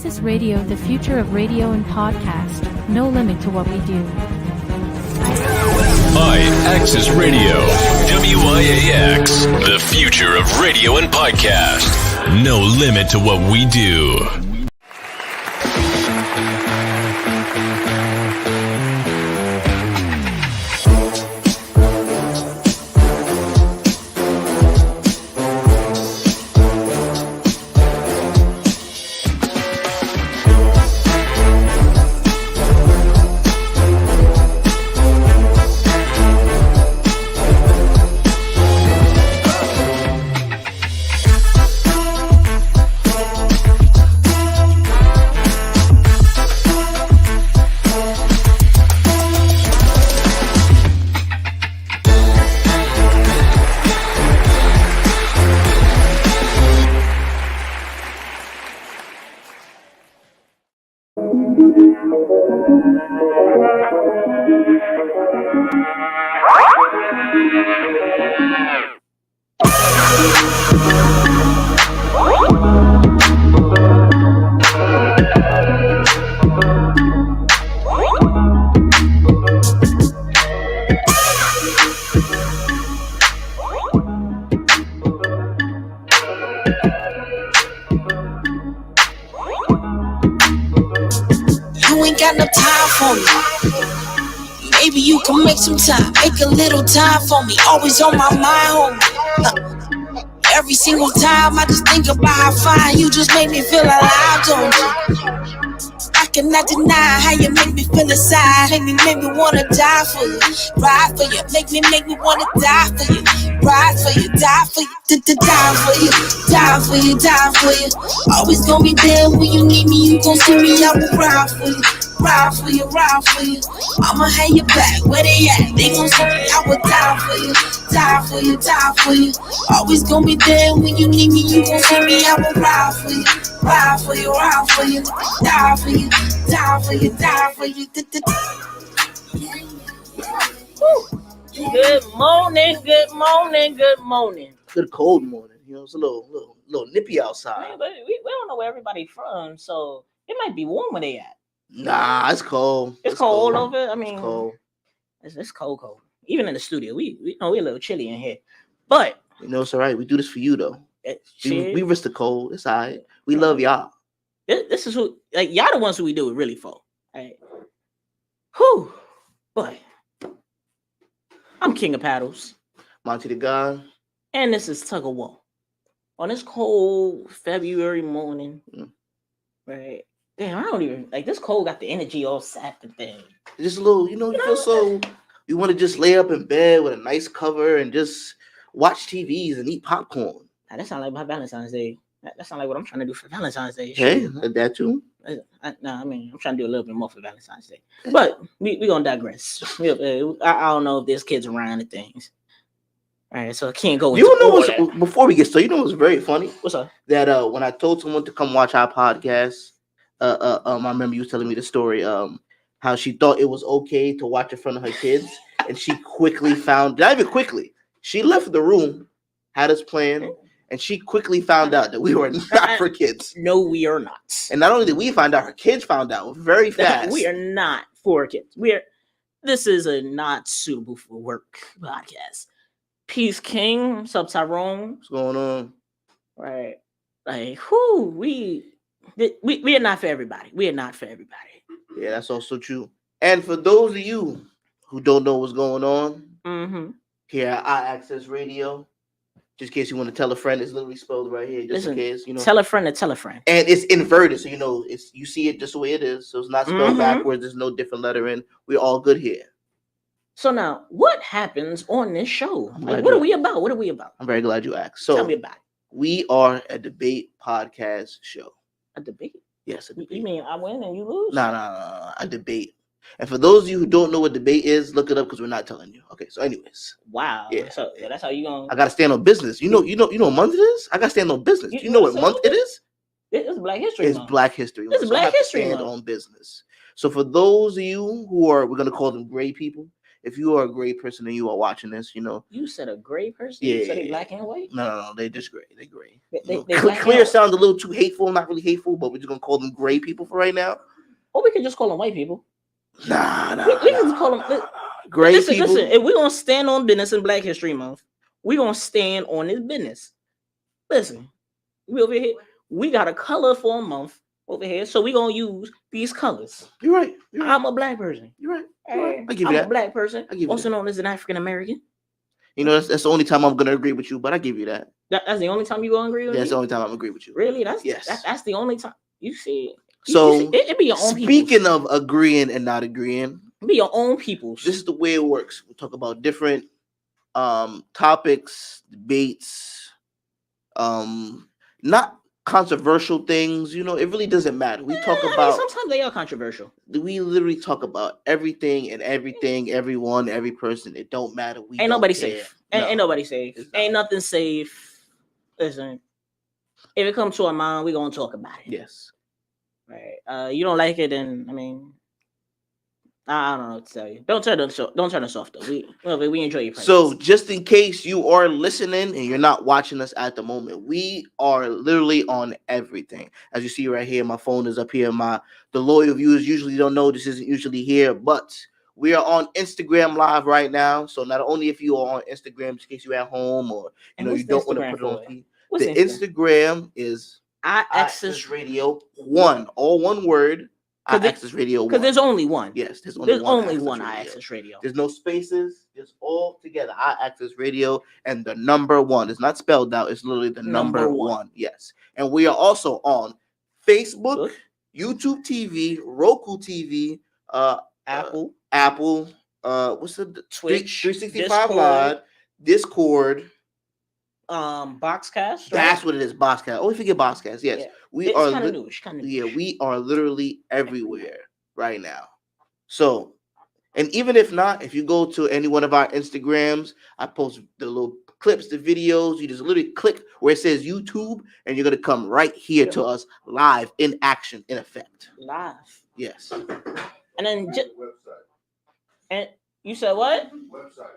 Axis Radio, the future of radio and podcast. No limit to what we do. Hi, Axis Radio. WIAX, the future of radio and podcast. No limit to what we do. Some time, make a little time for me. Always on my mind, homie. Every single time I just think about how fine you just make me feel alive, don't you? I cannot deny how you make me feel inside. Make me wanna die for you, ride for you. Make me wanna die for you, ride for you, die for you, die for you, die for you, die for you. Always gonna be there when you need me. You gon' see me, I will ride for you. Ride for you, ride for you. I'ma have your back. Where they at? They gon' see me. I would die for you, die for you, die for you. Always gonna be there when you need me. You gon' see me. I will ride for you, ride for you, ride for you, die for you, die for you, die for you. Good morning, good morning, good morning. Good cold morning. You know, it's a little nippy outside. Man, but we don't know where everybody's from, so it might be warm where they at. Nah, it's cold. It's cold over. I mean, it's cold. It's cold. Even in the studio, we know we're a little chilly in here, but you know it's all right. We do this for you though. We risk the cold. It's all right. We love y'all. This is who, like, y'all the ones who we do it really for. Right? Whew, boy. I'm King of Paddles, Monty the God, and this is Tug of War on this cold February morning. Right. Damn, I don't even like this cold. Got the energy all sapped and thing. Just a little, you feel so. You want to just lay up in bed with a nice cover and just watch TVs and eat popcorn. Now, that sounds like my Valentine's Day. That sounds like what I'm trying to do for Valentine's Day. Hey, that too. I mean, I'm trying to do a little bit more for Valentine's Day, but we gonna digress. I don't know if there's kids around and things. All right, so I can't go. Before we get started, what's very funny? What's up? That when I told someone to come watch our podcast. I remember you telling me the story, how she thought it was okay to watch in front of her kids, and she quickly found, not even quickly, she left the room, had us playing, and she quickly found out that we were not for kids. No, we are not. And not only did we find out, her kids found out very fast. We are not for kids. This is a not suitable for work podcast. Peace King, Sub Tyrone. What's going on? Right. Like, we are not for everybody. We are not for everybody. Yeah, that's also true. And for those of you who don't know what's going on, here at Access Radio, just in case you want to tell a friend, it's literally spelled right here. Just in case, tell a friend to tell a friend. And it's inverted, so you see it just the way it is. So it's not spelled backwards. There's no different letter in. We're all good here. So now, what happens on this show? Like, what are we about? What are we about? I'm very glad you asked. So tell me about it. We are a debate podcast show. A debate? Yes, a debate. You mean I win and you lose? No, a debate. And for those of you who don't know what debate is, look it up because we're not telling you. Okay, so anyways. Wow. Yeah. So that's how you gonna. I gotta stand on business. You know what month it is? I gotta stand on business. You know what month it is? It's Black History Month. It's Black History Month. It's Black History Month. On business. So for those of you who are, we're gonna call them gray people. if you are a gray person and you are watching this, You said a gray person? Yeah. You said they black and white? No, they just gray. They gray. They black Clear and- sounds a little too hateful. Not really hateful, but we're just gonna call them gray people for right now. Or we could just call them white people. Nah. We can just call them gray listen, people. Listen, if we're gonna stand on business in Black History Month, we're gonna stand on this business. Listen, we over here, we got a color for a month over here, so we're gonna use these colors. You're right. I'm a black person. You're right. I give you I'm that. a black person, I give you also that. known as an African American. That's the only time I'm gonna agree with you, but I give you that. That's the only time you gonna agree with me? That's the only time I'm agree with you. Really? That's the only time. You see. It be your own people. Speaking of agreeing and not agreeing, be your own people. This is the way it works. We talk about different topics, debates, not controversial things. It really doesn't matter. We talk about. Sometimes they are controversial. We literally talk about everything and everything, everyone, every person. It don't matter. Ain't nobody safe. Ain't nobody safe. Ain't nothing safe. Listen, if it comes to our mind, we gonna talk about it. Yes. Right. You don't like it, then I don't know what to tell you. Don't turn us off though. We enjoy your presence. So just in case you are listening and you're not watching us at the moment, we are literally on everything. As you see right here, my phone is up here. The loyal viewers usually don't know this isn't usually here, but we are on Instagram Live right now. So not only if you are on Instagram, in case you're at home or you don't want to put it on TV. The Instagram is iAccess Radio 1, all one word. iAccess Radio 1. Because there's only one. Yes, there's only one iAccess Radio. There's no spaces. It's all together. iAccess Radio and the number 1. It's not spelled out. It's literally the number 1. Yes. And we are also on Facebook, YouTube TV, Roku TV, Apple. What's the Twitch, 365 Live, Discord. Boxcast. Right? That's what it is. Boxcast. Oh, we forget Boxcast. Yes, yeah. We are. Kind of new. Yeah, we are literally everywhere right now. So, and even if not, if you go to any one of our Instagrams, I post the little clips, the videos. You just literally click where it says YouTube, and you're gonna come right here to us live in action, in effect. Live. Yes. And then and you said what? Website.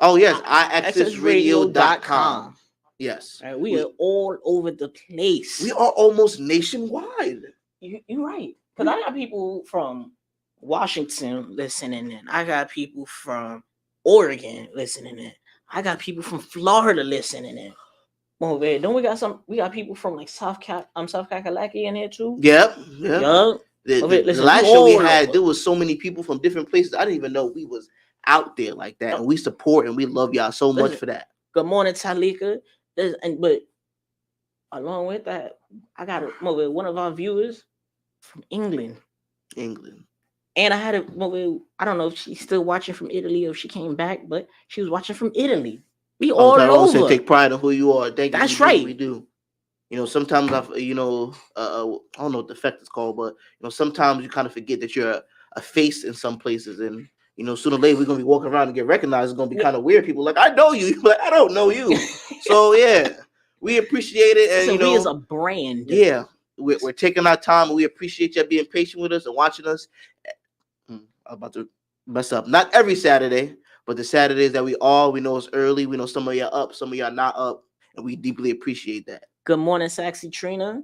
Oh yes, iAccessRadio.com. Yes, we are all over the place. We are almost nationwide. You're right, because I got people from Washington listening in. I got people from Oregon listening in. I got people from Florida listening in. Oh, man, don't we got people from like South Kakalaki in here too? Yep. The last show we had, there was so many people from different places. I didn't even know we was out there like that, and we support and we love y'all so much for that. Good morning, Talika. But along with that, I got one of our viewers from England. And I had I don't know if she's still watching from Italy or if she came back, but she was watching from Italy. We all over. Take pride in who you are. Thank you. That's right. We do. Sometimes I don't know what the effect is called, but sometimes you kind of forget that you're a face in some places, and sooner or later we're gonna be walking around and get recognized. It's gonna be kind of weird. People like, I know you, but I don't know you. So yeah, we appreciate it, and we as a brand. Yeah, we're taking our time, and we appreciate you being patient with us and watching us. I'm about to mess up. Not every Saturday, but the Saturdays that we know it's early. We know some of y'all up, some of y'all not up, and we deeply appreciate that. Good morning, Saxy Trina.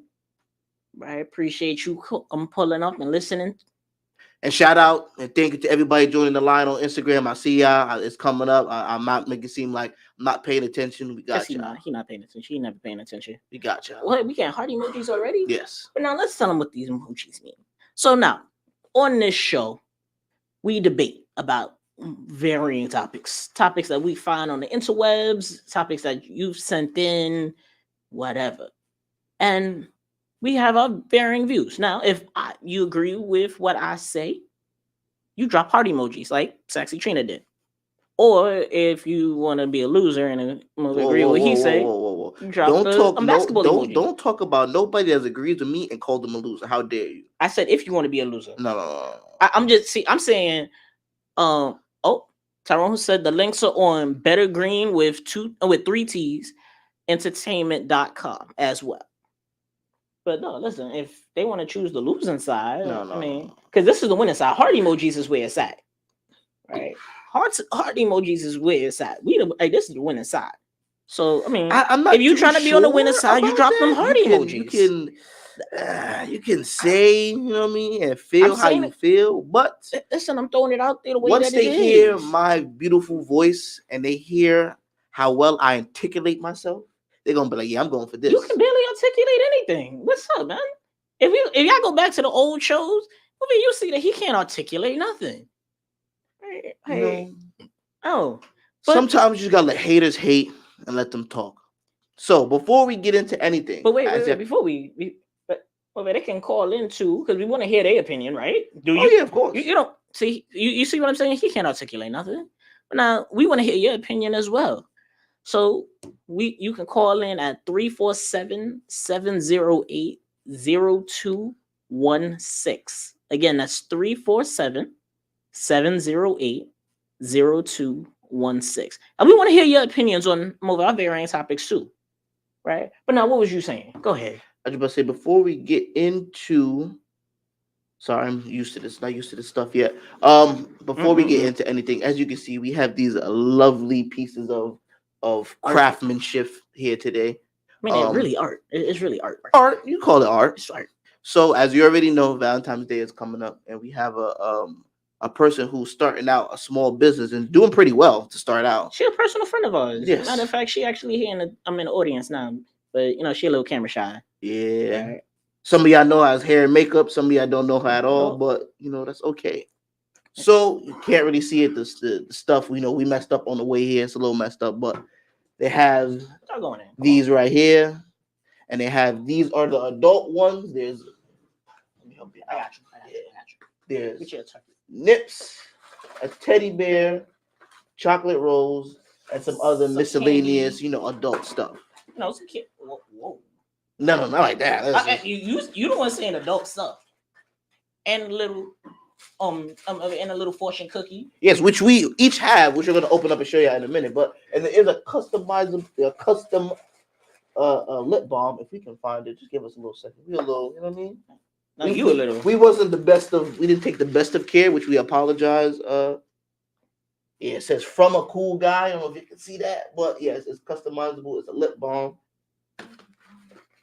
I appreciate you pulling up and listening. And shout out and thank you to everybody joining the line on Instagram. I see y'all. It's coming up. I'm not making it seem like I'm not paying attention. We got y'all. He not paying attention. He never paying attention. We got y'all. What? We got heart emojis already? Yes. But now let's tell them what these emojis mean. So now, on this show, we debate about varying topics that we find on the interwebs, topics that you've sent in, whatever. And we have our varying views. Now, if you agree with what I say, you drop heart emojis like Sexy Trina did. Or if you want to be a loser and agree with what he said, you drop basketball emoji. Don't talk about nobody that agrees with me and call them a loser. How dare you? I said if you want to be a loser. No. I'm saying, Tyrone said the links are on Better Green with 3 T's, entertainment.com as well. But no, listen, if they want to choose the losing side, because this is the winning side. Heart emojis is where it's at. right? Heart emojis is where it's at. This is the winning side. So I mean, I'm not if you too trying to be on the sure winning side, you about drop them that. heart emojis. You can say, you know what I mean, and feel I'm how saying you feel, but listen, I'm throwing it out there the way once that it they hear is. my beautiful voice and they hear how well I articulate myself, they're gonna be like, "Yeah, I'm going for this." You can barely articulate anything. What's up, man? If y'all go back to the old shows, I mean, you see that he can't articulate nothing. Hey, oh, but, sometimes you just gotta let haters hate and let them talk. So before we get into anything, but wait, before but they can call in too because we want to hear their opinion, right? Do you? Oh yeah, of course. You don't see you see what I'm saying? He can't articulate nothing. But now we want to hear your opinion as well. So you can call in at 347-708-0216. Again, that's 347-708-0216. And we want to hear your opinions on our varying topics too. Right? But now what was you saying? Go ahead. I was about to say before we get into sorry, I'm used to this, not used to this stuff yet. Before we get into anything, as you can see, we have these lovely pieces of craftsmanship here today. I mean, it's really art. It's really art. Right? Art, you call it art. It's art. So, as you already know, Valentine's Day is coming up, and we have a person who's starting out a small business and doing pretty well to start out. She's a personal friend of ours. Yes. Matter of fact, she actually here I'm in the audience now, but she a little camera shy. Yeah. Right? Some of y'all know her as hair and makeup. Some of y'all don't know her at all, but that's okay. So you can't really see it. The stuff we messed up on the way here. It's a little messed up, but they have these right here, and they have these are the adult ones. There's let me help you. I got you. There's nips, a teddy bear, chocolate rolls, and some other miscellaneous, adult stuff. No, it's a kid. Whoa. No, not like that. You don't want to say an adult stuff. And a little and a little fortune cookie. Yes, which we each have, which we're gonna open up and show you in a minute. But and there is a custom lip balm. If we can find it, just give us a little second. We a little, you know what I mean? We wasn't the best of. We didn't take the best of care, which we apologize. It says from a cool guy. I don't know if you can see that, but yes, it's customizable. It's a lip balm.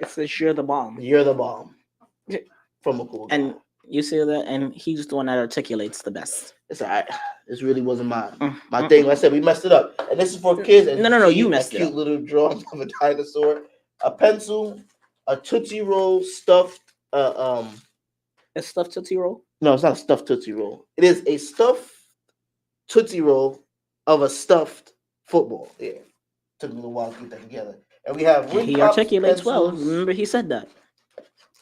It says you're the bomb. You're the bomb. From a cool guy. And you see that? And he's the one that articulates the best. It's all right. This really wasn't my thing. Like I said, we messed it up. And this is for kids. And no, you messed it up. Cute little drawing of a dinosaur, a pencil, a Tootsie Roll stuffed. A stuffed Tootsie Roll? No, it's not a stuffed Tootsie Roll. It is a stuffed Tootsie Roll of a stuffed football. Yeah. Took me a little while to get that together. And we have he articulates well. Remember, he said that.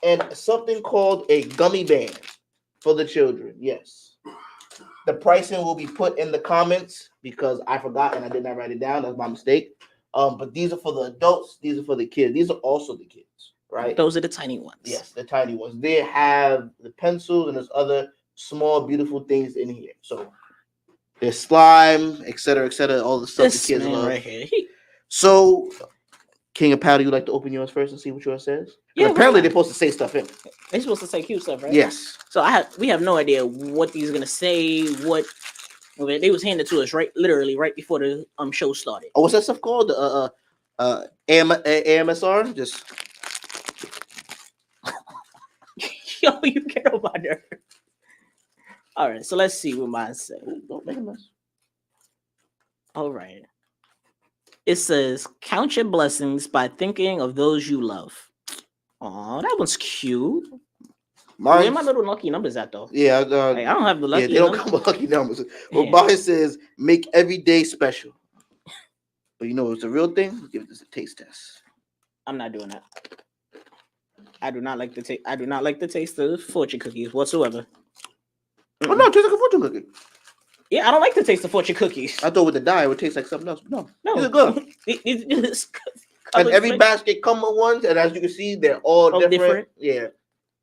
And something called a gummy band for the children. Yes. The pricing will be put in the comments because I forgot and I did not write it down. That's my mistake. But these are for the adults. These are for the kids. These are also the kids, right? Those are the tiny ones. Yes, the tiny ones. They have the pencils and there's other small, beautiful things in here. So there's slime, etc., all the stuff the kids love. Right here. So King of Powder, you like to open yours first and see what yours says? Yeah. Apparently they're supposed to say stuff in. They're supposed to say cute stuff, right? Yes. So we have no idea what these are gonna say. What they was handed to us literally right before the show started. Oh, what's that stuff called? AMSR? Just yo, you get on my nerve. All right, so let's see what mine says. Don't make a mess. All right. It says, count your blessings by thinking of those you love. Oh, that one's cute. Where my little lucky numbers at, though? Yeah. I don't have the lucky numbers. They don't come with lucky numbers. Well, mine says, make every day special. But you know, it's a real thing. Give this a taste test. I'm not doing that. I do not like the taste. I do not like the taste of fortune cookies whatsoever. Oh, no, it tastes like a fortune cookie. Yeah, I don't like the taste of fortune cookies. I thought with the dye it would taste like something else. No, these are good. And every basket come with ones, and as you can see, they're all different. Yeah,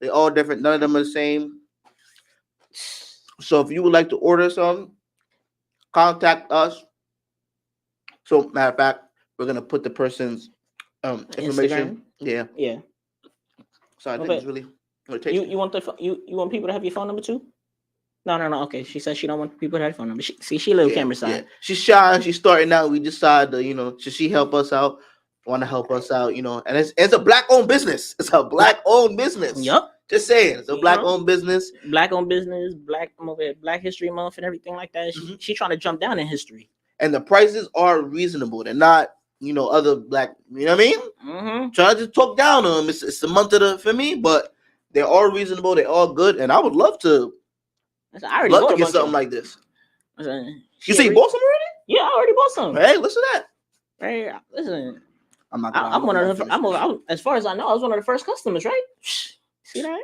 they're all different. None of them are the same. So if you would like to order some, contact us. So matter of fact, we're gonna put the person's information. Instagram? Yeah. So I think it's really what it takes. You want people to have your phone number too? No. Okay, she said she don't want people to have phone number. She live camera side. Yeah. She's shy. She's starting out. We decided to, should she help us out? Want to help us out, and it's a black-owned business. It's a black-owned business. Yup. Just saying, it's a black-owned business. Black-owned business, Black History Month and everything like that. She trying to jump down in history. And the prices are reasonable. They're not, other black, you know what I mean? Mm-hmm. Trying to talk down on them. It's the month of for me, but they are reasonable. They're all good. And I would love to get something like this. You say you bought some already? Yeah, I already bought some. Hey, listen to that. Hey, listen. I'm one of the. As far as I know, I was one of the first customers, right? See that?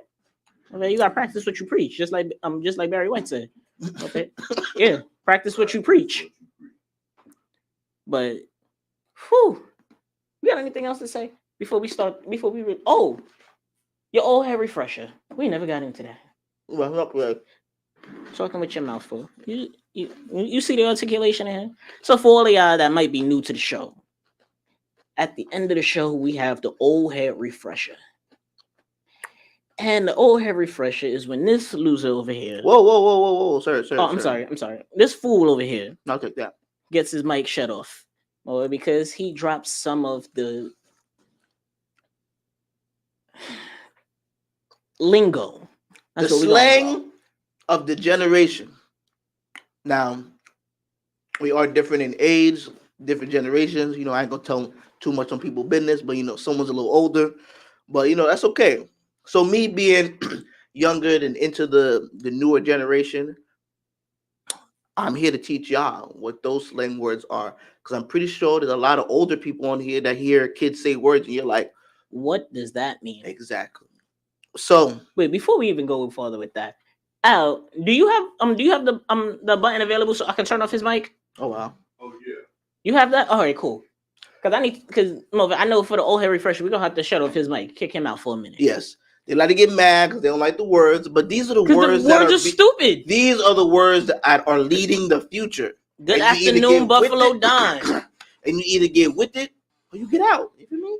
Okay, you gotta practice what you preach, just like Barry White said. Okay, yeah, practice what you preach. But, whew, you got anything else to say before we start? Your old hair refresher. We never got into that. Well, talking with your mouth full. You see the articulation in here? So for all of y'all that might be new to the show, at the end of the show, we have the old head refresher. And the old head refresher is when this loser over here. Whoa. Sir. Oh, I'm sorry. This fool over here. I'll take that. Gets his mic shut off. Or because he drops some of the lingo. That's the slang of the generation. Now, we are different in age, different generations. I ain't gonna tell too much on people's business, but someone's a little older. But that's okay. So me being younger and into the newer generation, I'm here to teach y'all what those slang words are. Because I'm pretty sure there's a lot of older people on here that hear kids say words and you're like, what does that mean? Exactly. So wait, before we even go further with that, Al, do you have the button available so I can turn off his mic? Oh wow. Oh yeah. You have that? All right, cool. Because I know for the old hair refresher, we're gonna have to shut off his mic, kick him out for a minute. Yes. They like to get mad because they don't like the words, but these are the words that are stupid. These are the words that are leading the future. Good afternoon, Buffalo Don. And you either get with it or you get out. You feel me?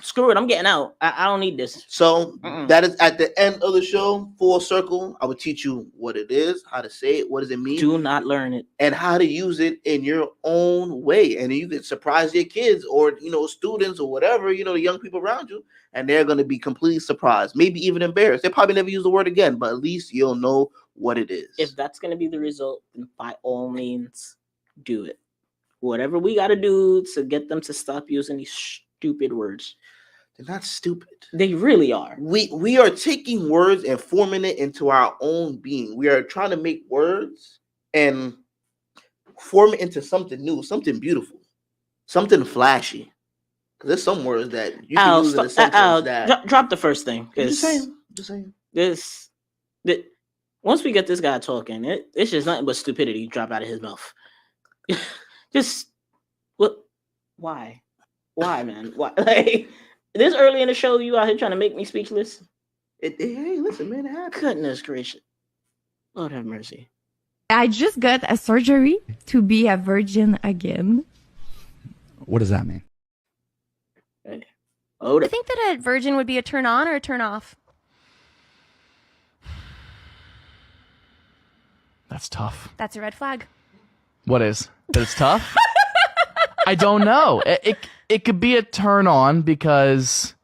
Screw it. I'm getting out. I don't need this. So that is at the end of the show, full circle. I will teach you what it is, how to say it, what does it mean. Do not learn it. And how to use it in your own way. And you can surprise your kids or, students or whatever, the young people around you. And they're going to be completely surprised, maybe even embarrassed. They probably never use the word again, but at least you'll know what it is. If that's going to be the result, then by all means, do it. Whatever we got to do to get them to stop using these stupid words. They're not stupid. They really are. We are taking words and forming it into our own being. We are trying to make words and form it into something new, something beautiful, something flashy. Because there's some words that you can use in a sentence that... Drop the first thing. Just saying. Once we get this guy talking, it's just nothing but stupidity drop out of his mouth. Just what? Why? Why, man? Why? Like this early in the show, you out here trying to make me speechless. Hey, listen, man. Goodness gracious, Lord have mercy. I just got a surgery to be a virgin again. What does that mean? Hey. Do you think that a virgin would be a turn on or a turn off? That's tough. That's a red flag. What is? That it's tough? I don't know. It could be a turn on because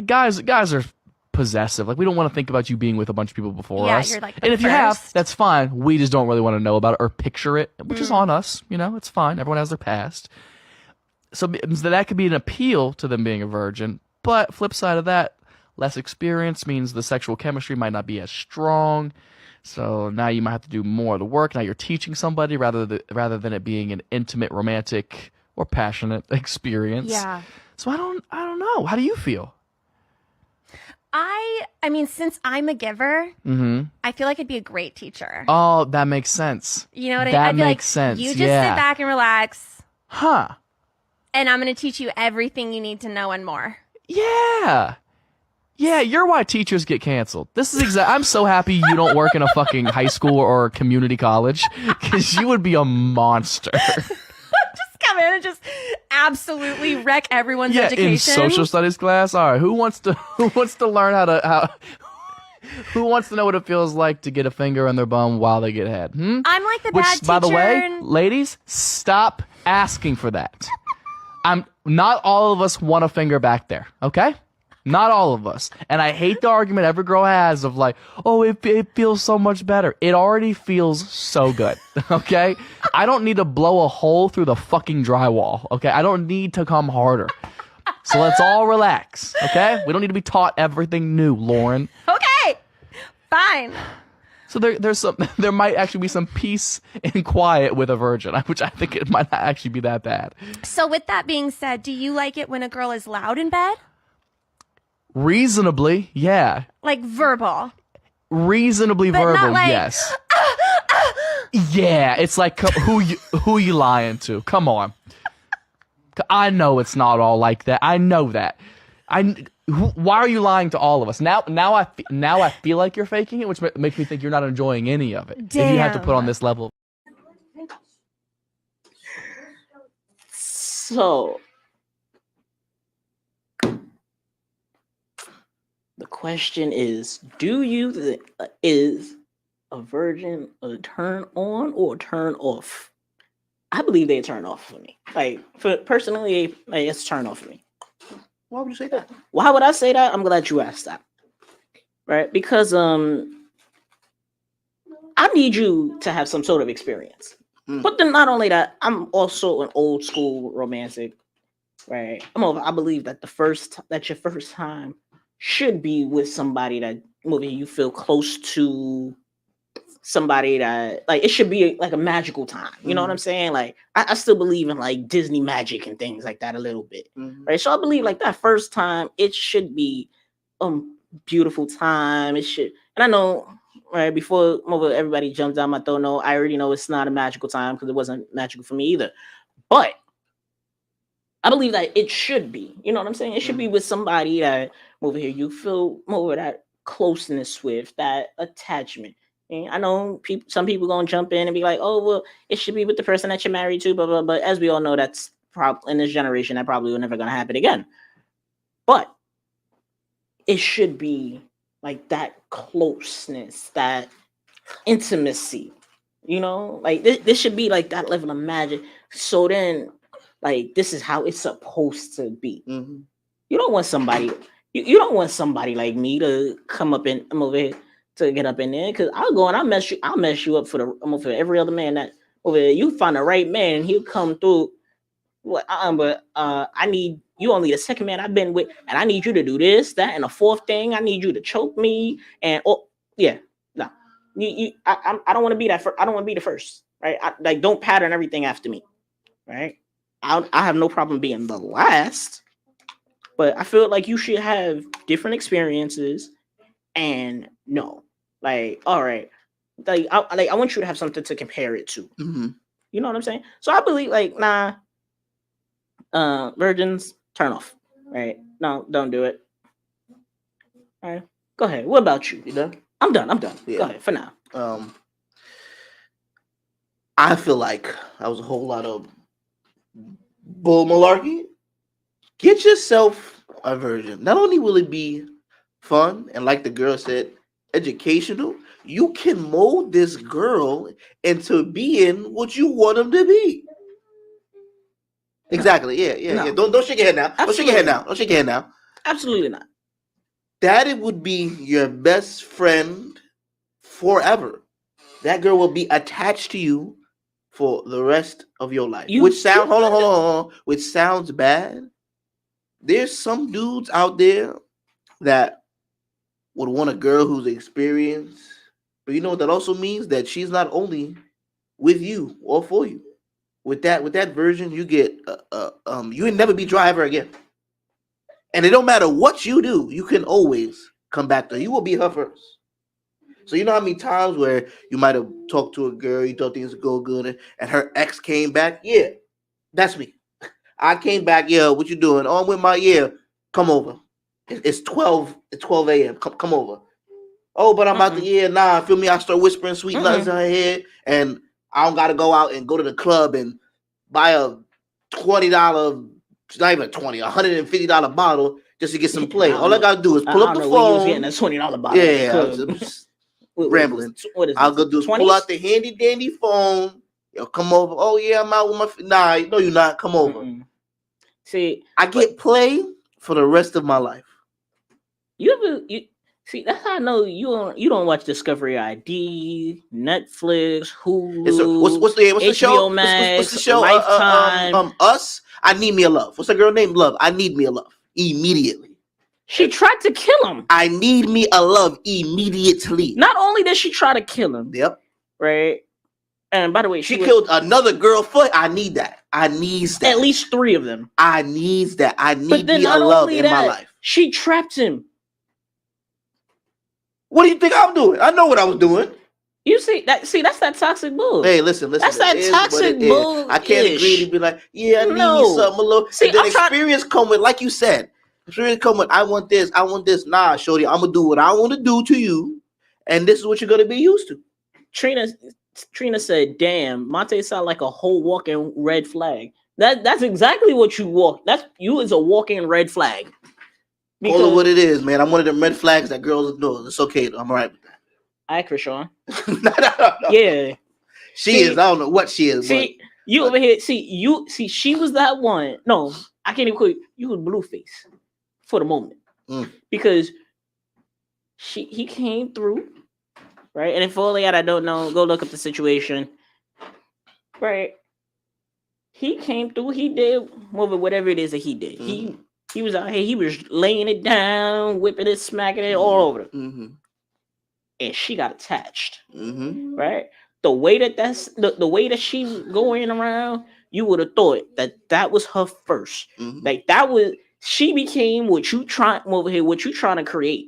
guys are possessive. Like we don't want to think about you being with a bunch of people before us. You're like and if first. you have, that's fine. We just don't really want to know about it or picture it, which is on us. It's fine. Everyone has their past. So that could be an appeal to them being a virgin. But flip side of that, less experience means the sexual chemistry might not be as strong. So now you might have to do more of the work. Now you're teaching somebody rather than it being an intimate, romantic, or passionate experience. Yeah. So I don't know. How do you feel? I mean, since I'm a giver, I feel like I'd be a great teacher. Oh, that makes sense. You know what I mean? That makes sense. You just sit back and relax. Huh. And I'm going to teach you everything you need to know and more. Yeah. Yeah, you're why teachers get canceled. This is I'm so happy you don't work in a fucking high school or community college because you would be a monster. Just come in and just absolutely wreck everyone's education. In social studies class. All right, who wants to learn how Who wants to know what it feels like to get a finger in their bum while they get head? I'm like the Which, bad teacher. by the way, ladies, stop asking for that. Not all of us want a finger back there, okay? Not all of us. And I hate the argument every girl has of like, oh, it feels so much better. It already feels so good, okay? I don't need to blow a hole through the fucking drywall, okay? I don't need to come harder. So let's all relax, okay? We don't need to be taught everything new, Lauren. Okay, fine. So there might actually be some peace and quiet with a virgin, which I think it might not actually be that bad. So with that being said, do you like it when a girl is loud in bed? Reasonably, yeah. Like verbal? Reasonably But verbal, not like, yes. Yeah, it's like who you lying to? Come on. I know it's not all like that. I know that. Why are you lying to all of us? Now I feel like you're faking it, which makes me think you're not enjoying any of it. Damn. If you have to put on this level. So the question is, do you think is a virgin a turn on or a turn off? I believe they turn off for me. Like personally, it's a turn off for me. Why would you say that? Why would I say that? I'm glad you asked that. Right? Because I need you to have some sort of experience. But then not only that, I'm also an old school romantic. Right? I believe that your first time should be with somebody that maybe you feel close to, somebody that like it should be like a magical time. You know what I'm saying? Like I still believe in like Disney magic and things like that a little bit. Right. So I believe like that first time it should be beautiful time. It should, and I know right before everybody jumps down my throat, no, I already know it's not a magical time because it wasn't magical for me either. But I believe that it should be. You know what I'm saying? It should be with somebody that over here you feel more that closeness with, that attachment. And I know some people gonna jump in and be like, "Oh, well, it should be with the person that you're married to." Blah blah. But as we all know, that's probably in this generation that probably will never gonna happen again. But it should be like that closeness, that intimacy. You know, like this should be like that level of magic. So then, like this is how it's supposed to be. You don't want somebody. You don't want somebody like me to come up and I'm over here to get up in there, because I'll go and I'll mess you up for every other man that over there. You find the right man and he'll come through. But I need you only the second man I've been with, and I need you to do this, that, and the fourth thing. I need you to choke me, and I don't want to be that. I don't want to be the first, right? Like don't pattern everything after me, right? I have no problem being the last, but I feel like you should have different experiences, and no. Like, all right, I want you to have something to compare it to. You know what I'm saying? So I believe, like, virgins turn off, right? No, don't do it. All right, go ahead. What about you? You done? I'm done. Yeah. Go ahead for now. I feel like that was a whole lot of bull malarkey. Get yourself a virgin. Not only will it be fun and, like the girl said, educational, you can mold this girl into being what you want them to be. Exactly. Yeah. Don't shake your head now. Don't shake your head now. Absolutely not. That it would be your best friend forever. That girl will be attached to you for the rest of your life. Hold on. Which sounds bad. There's some dudes out there that would want a girl who's experienced, but you know what that also means? That she's not only with you or for you. With that version, you get you would never be dry ever again. And it don't matter what you do, you can always come back to her. You will be her first. So you know how many times where you might have talked to a girl, you thought things would go good, and her ex came back? Yeah, that's me. I came back. Yeah, what you doing? Oh, I'm with my come over. It's 12 a.m. Come over. Oh, but I'm about to feel me? I start whispering sweet nothings in her head, and I don't gotta go out and go to the club and buy a $20, not even $20, $150 bottle. just to get some play. All I gotta do is pull up the Where you was phone. getting that $20 bottle. Yeah, I'm just rambling. What is I'll go do is 20s? pull out the handy dandy phone. Yo, come over. Oh yeah, I'm out with my. Nah, no, you're not. Come over. See, I get play for the rest of my life. See, that's how I know you don't watch Discovery ID, Netflix, Hulu. What's the show? Max, what's the show? Lifetime. Us. I Need Me a Love. What's the girl named Love? I Need Me a Love immediately. She tried to kill him. I Need Me a Love immediately. Not only did she try to kill him. Yep. Right. And by the way, she killed another girl for. I need that. I needs that. At least 3 of them. I needs that. I need me a love in my life. She trapped him. What do you think I'm doing? I know what I was doing. You see that? See, that's that toxic bull. Hey, listen. That's that toxic bull. I can't agree to be like, yeah, I need me something a little. See, and then experience come with, like you said, experience come with. I want this. Nah, shorty, I'm gonna do what I want to do to you, and this is what you're gonna be used to. Trina said, "Damn, Monte sound like a whole walking red flag." That's exactly what you walk. That's you is a walking red flag. Call it what it is, man. I'm one of them red flags that girls ignore. It's okay, though. I'm all right with that. All right, Krishan. No. Yeah, she is. I don't know what she is. See, you over here. See, she was that one. No, I can't even call you. You was Blueface for the moment because he came through, right? And if all that I don't know, go look up the situation, right? He came through. He did whatever it is that he did. He was out here. He was laying it down, whipping it, smacking it all over. And she got attached, right? The way that's the way that she going around, you would have thought that was her first. Like that was she became what you trying over here, what you trying to create,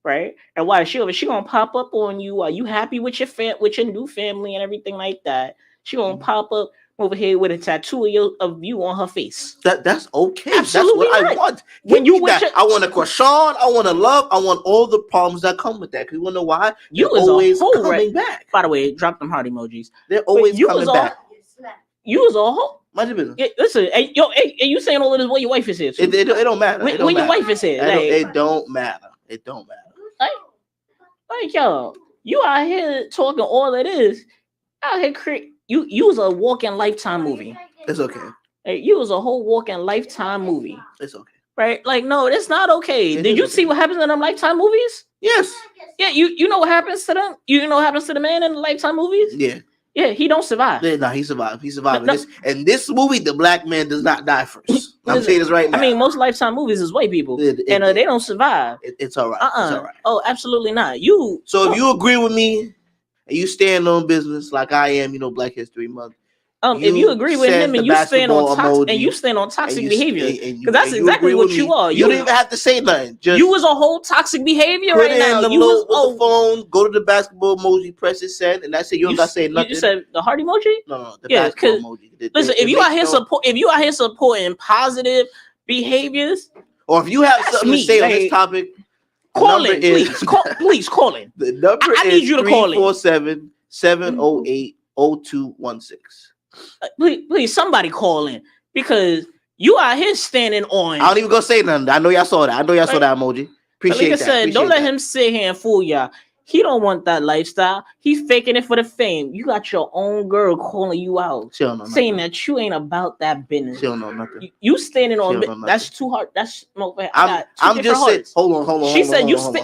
right? And why she gonna pop up on you? Are you happy with your new family and everything like that? She gonna pop up over here with a tattoo of you on her face. That's okay. Absolutely that's what not. I want. When you with I want a croissant. I want a love. I want all the problems that come with that. Because you want to know why? You're always coming back. By the way, drop them heart emojis. They're always coming back. You was a whole. Mind your business. Yeah, listen, hey, you saying all of this when your wife is here? It don't matter. When your wife is here, it don't matter. It don't matter. Like yo, you out here talking all of this. Out here You was a walking Lifetime movie. It's okay. Hey, you was a whole walking Lifetime movie. It's okay. Right? Like, no, that's not okay. Did you see what happens in them Lifetime movies? Yes. Yeah, you know what happens to them? You know what happens to the man in the Lifetime movies? Yeah. Yeah, he don't survive. Yeah, no, he survived. He survived. No. In this movie, the black man does not die first. I'm saying this right now. I mean, most Lifetime movies is white people, and they don't survive. It's all right. It's all right. Oh, absolutely not. So if you agree with me, and you stand on business like I am, Black History Month. If you agree with him and you stand on toxic behavior, because that's exactly what you are. You don't even have to say nothing. Just you was a whole toxic behavior right now. You was the phone, go to the basketball emoji, press it, send, and that's it. You don't got to say nothing. You said the heart emoji? No, the basketball emoji. Listen, if you out here supporting positive behaviors, or if you have something to say on this topic, call in, please call in. The number I need you to call in. 347-708-0216. Please, somebody call in because you out here standing on. I don't even gonna say nothing. I know y'all saw that. Saw that emoji. Appreciate that. Like I said, don't let him sit here and fool y'all. He don't want that lifestyle. He's faking it for the fame. You got your own girl calling you out, saying that you ain't about that business. She don't know nothing. You standing on that's too hard. That's no. I'm just saying. Hold on.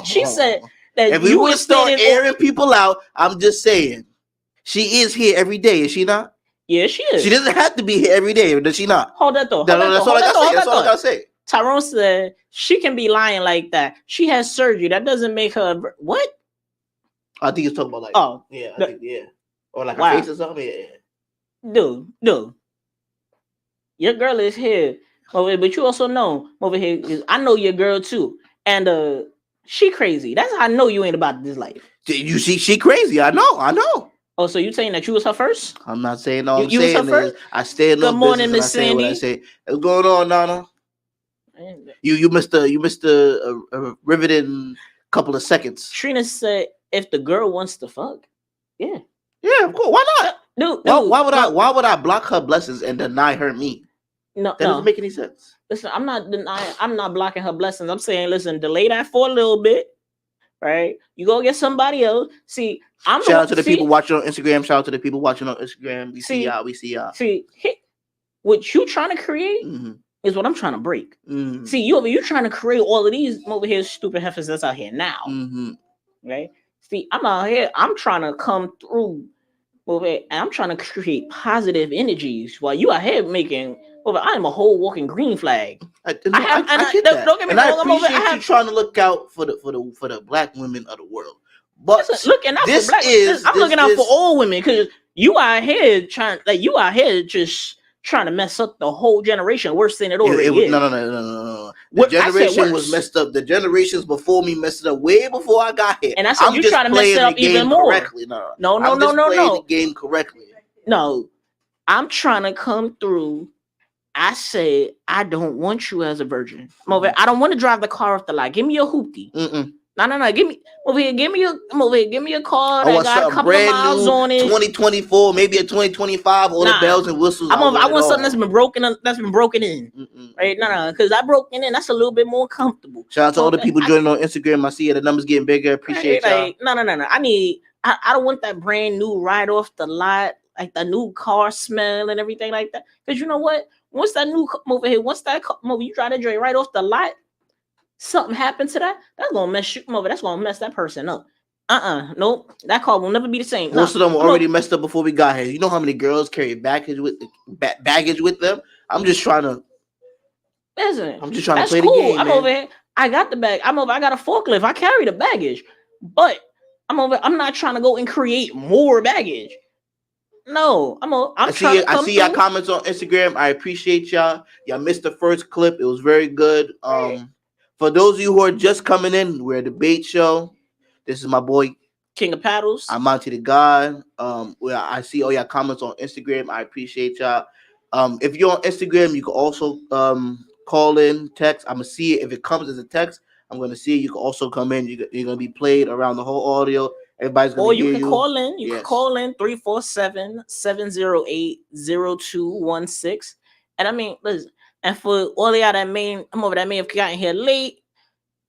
She said that if we would start airing people out, I'm just saying. She is here every day, is she not? Yeah, she is. She doesn't have to be here every day, does she not? Hold that though. That's all I gotta say. Tyrone said she can be lying like that. She has surgery. That doesn't make her what? I think he's talking about like or like her face or something. Yeah. Dude. Your girl is here, but you also know over here. I know your girl too, and she crazy. That's how I know you ain't about this life. You see, she crazy. I know. Oh, so you saying that you was her first? I'm not saying all I'm saying is I stay in no Good morning, Miss Sandy. What I say. What's going on, Nana? You missed a riveting couple of seconds. Trina said, "If the girl wants to fuck, yeah, of course. Why not? Dude, why would I block her blessings and deny her me? No, That doesn't make any sense. Listen, I'm not denying. I'm not blocking her blessings. I'm saying, listen, delay that for a little bit. Right? You go get somebody else. See, Shout out to the people watching on Instagram. Shout out to the people watching on Instagram. We see y'all. We see y'all. See, what you trying to create is what I'm trying to break. See, you trying to create all of these over here stupid heifers that's out here now. Right? See, I'm out here. I'm trying to come through over here, and I'm trying to create positive energies while you out here making. I am a whole walking green flag. I get that. Don't get me wrong. I appreciate you trying to look out for the black women of the world. But looking out for black women. I'm looking out for all women because you out here just trying to mess up the whole generation worse than it already is. No. The generation was messed up. The generations before me messed it up way before I got here. And I said you trying to mess it up even more. Correctly. No. The game correctly. No, I'm trying to come through. I said I don't want you as a virgin. I don't want to drive the car off the lot. Give me a hoopty. No. Give me over here. Give me a car that got a couple of miles on it. 2024, maybe a 2025. All the bells and whistles. I want something that's been broken in. Right? No, because I broke in. That's a little bit more comfortable. Shout out to all the people joining on Instagram. I see the numbers getting bigger. Appreciate y'all. No. I don't want that brand new right off the lot, like the new car smell and everything like that. Because you know what? Once that new over here, you try to joint right off the lot, something happened to that. That's gonna mess you over. That's gonna mess that person up. Nope. That car will never be the same. Most of them were already messed up before we got here. You know how many girls carry baggage with them? I'm just trying to. Listen, I'm just trying to play the game. I'm over here. I got the bag. I got a forklift. I carry the baggage, but I'm not trying to go and create more baggage. No, I see y'all comments on Instagram. I appreciate y'all. Y'all missed the first clip. It was very good. For those of you who are just coming in, we're a debate show. This is my boy King of Paddles. I'm Monty the God. I see all y'all comments on Instagram. I appreciate y'all. If you're on Instagram, you can also call in, text. I'm gonna see it. If it comes as a text, I'm gonna see it. You can also come in. You're gonna be played around the whole audio. Everybody's gonna hear you. Or you can call in. You can call in 347-708-0216. And I mean, listen. And for all of y'all that may have gotten here late,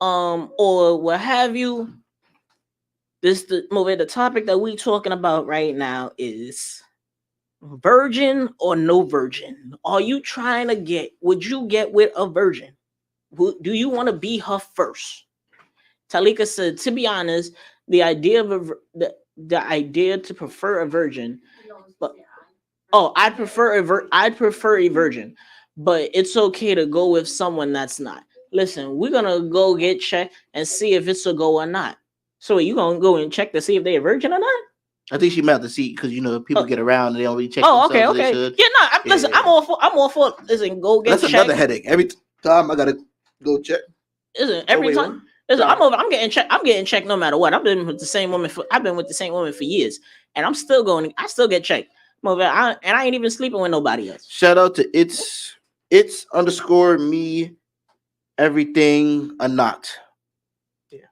or what have you, the topic that we talking about right now is virgin or no virgin. Are you trying to would you get with a virgin? Do you want to be her first? Talika said, to be honest, the idea of the idea to prefer a virgin, but I'd prefer a virgin, but it's okay to go with someone that's not. Listen, we're gonna go get checked and see if it's a go or not. So are you gonna go and check to see if they're a virgin or not? I think she meant to see because people get around and they don't really check. Okay. Yeah, listen, I'm all for. Listen, go get. That's checked. Another headache. Every time I gotta go check. Listen, every time. Listen, I'm getting checked. I'm getting checked no matter what. I've been with the same woman for years, and I still get checked. And I ain't even sleeping with nobody else. Shout out to it's _me everything or not. Yeah,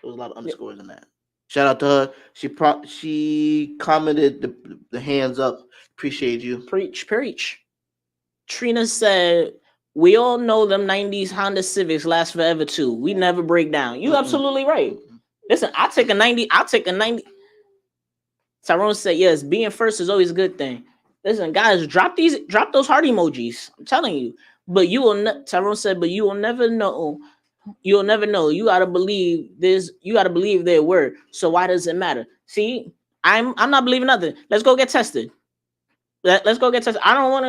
there was a lot of underscores in that. Shout out to her. She commented the hands up. Appreciate you. Preach. Trina said, we all know them 90s Honda Civics last forever too. We never break down. You absolutely right. Listen, I'll take a 90. Tyrone said, yes, being first is always a good thing. Listen, guys, drop those heart emojis. I'm telling you. But Tyrone said, but you will never know. You'll never know. You gotta believe this. You gotta believe their word. So why does it matter? See, I'm not believing nothing. Let's go get tested. Let's go get tested. I don't want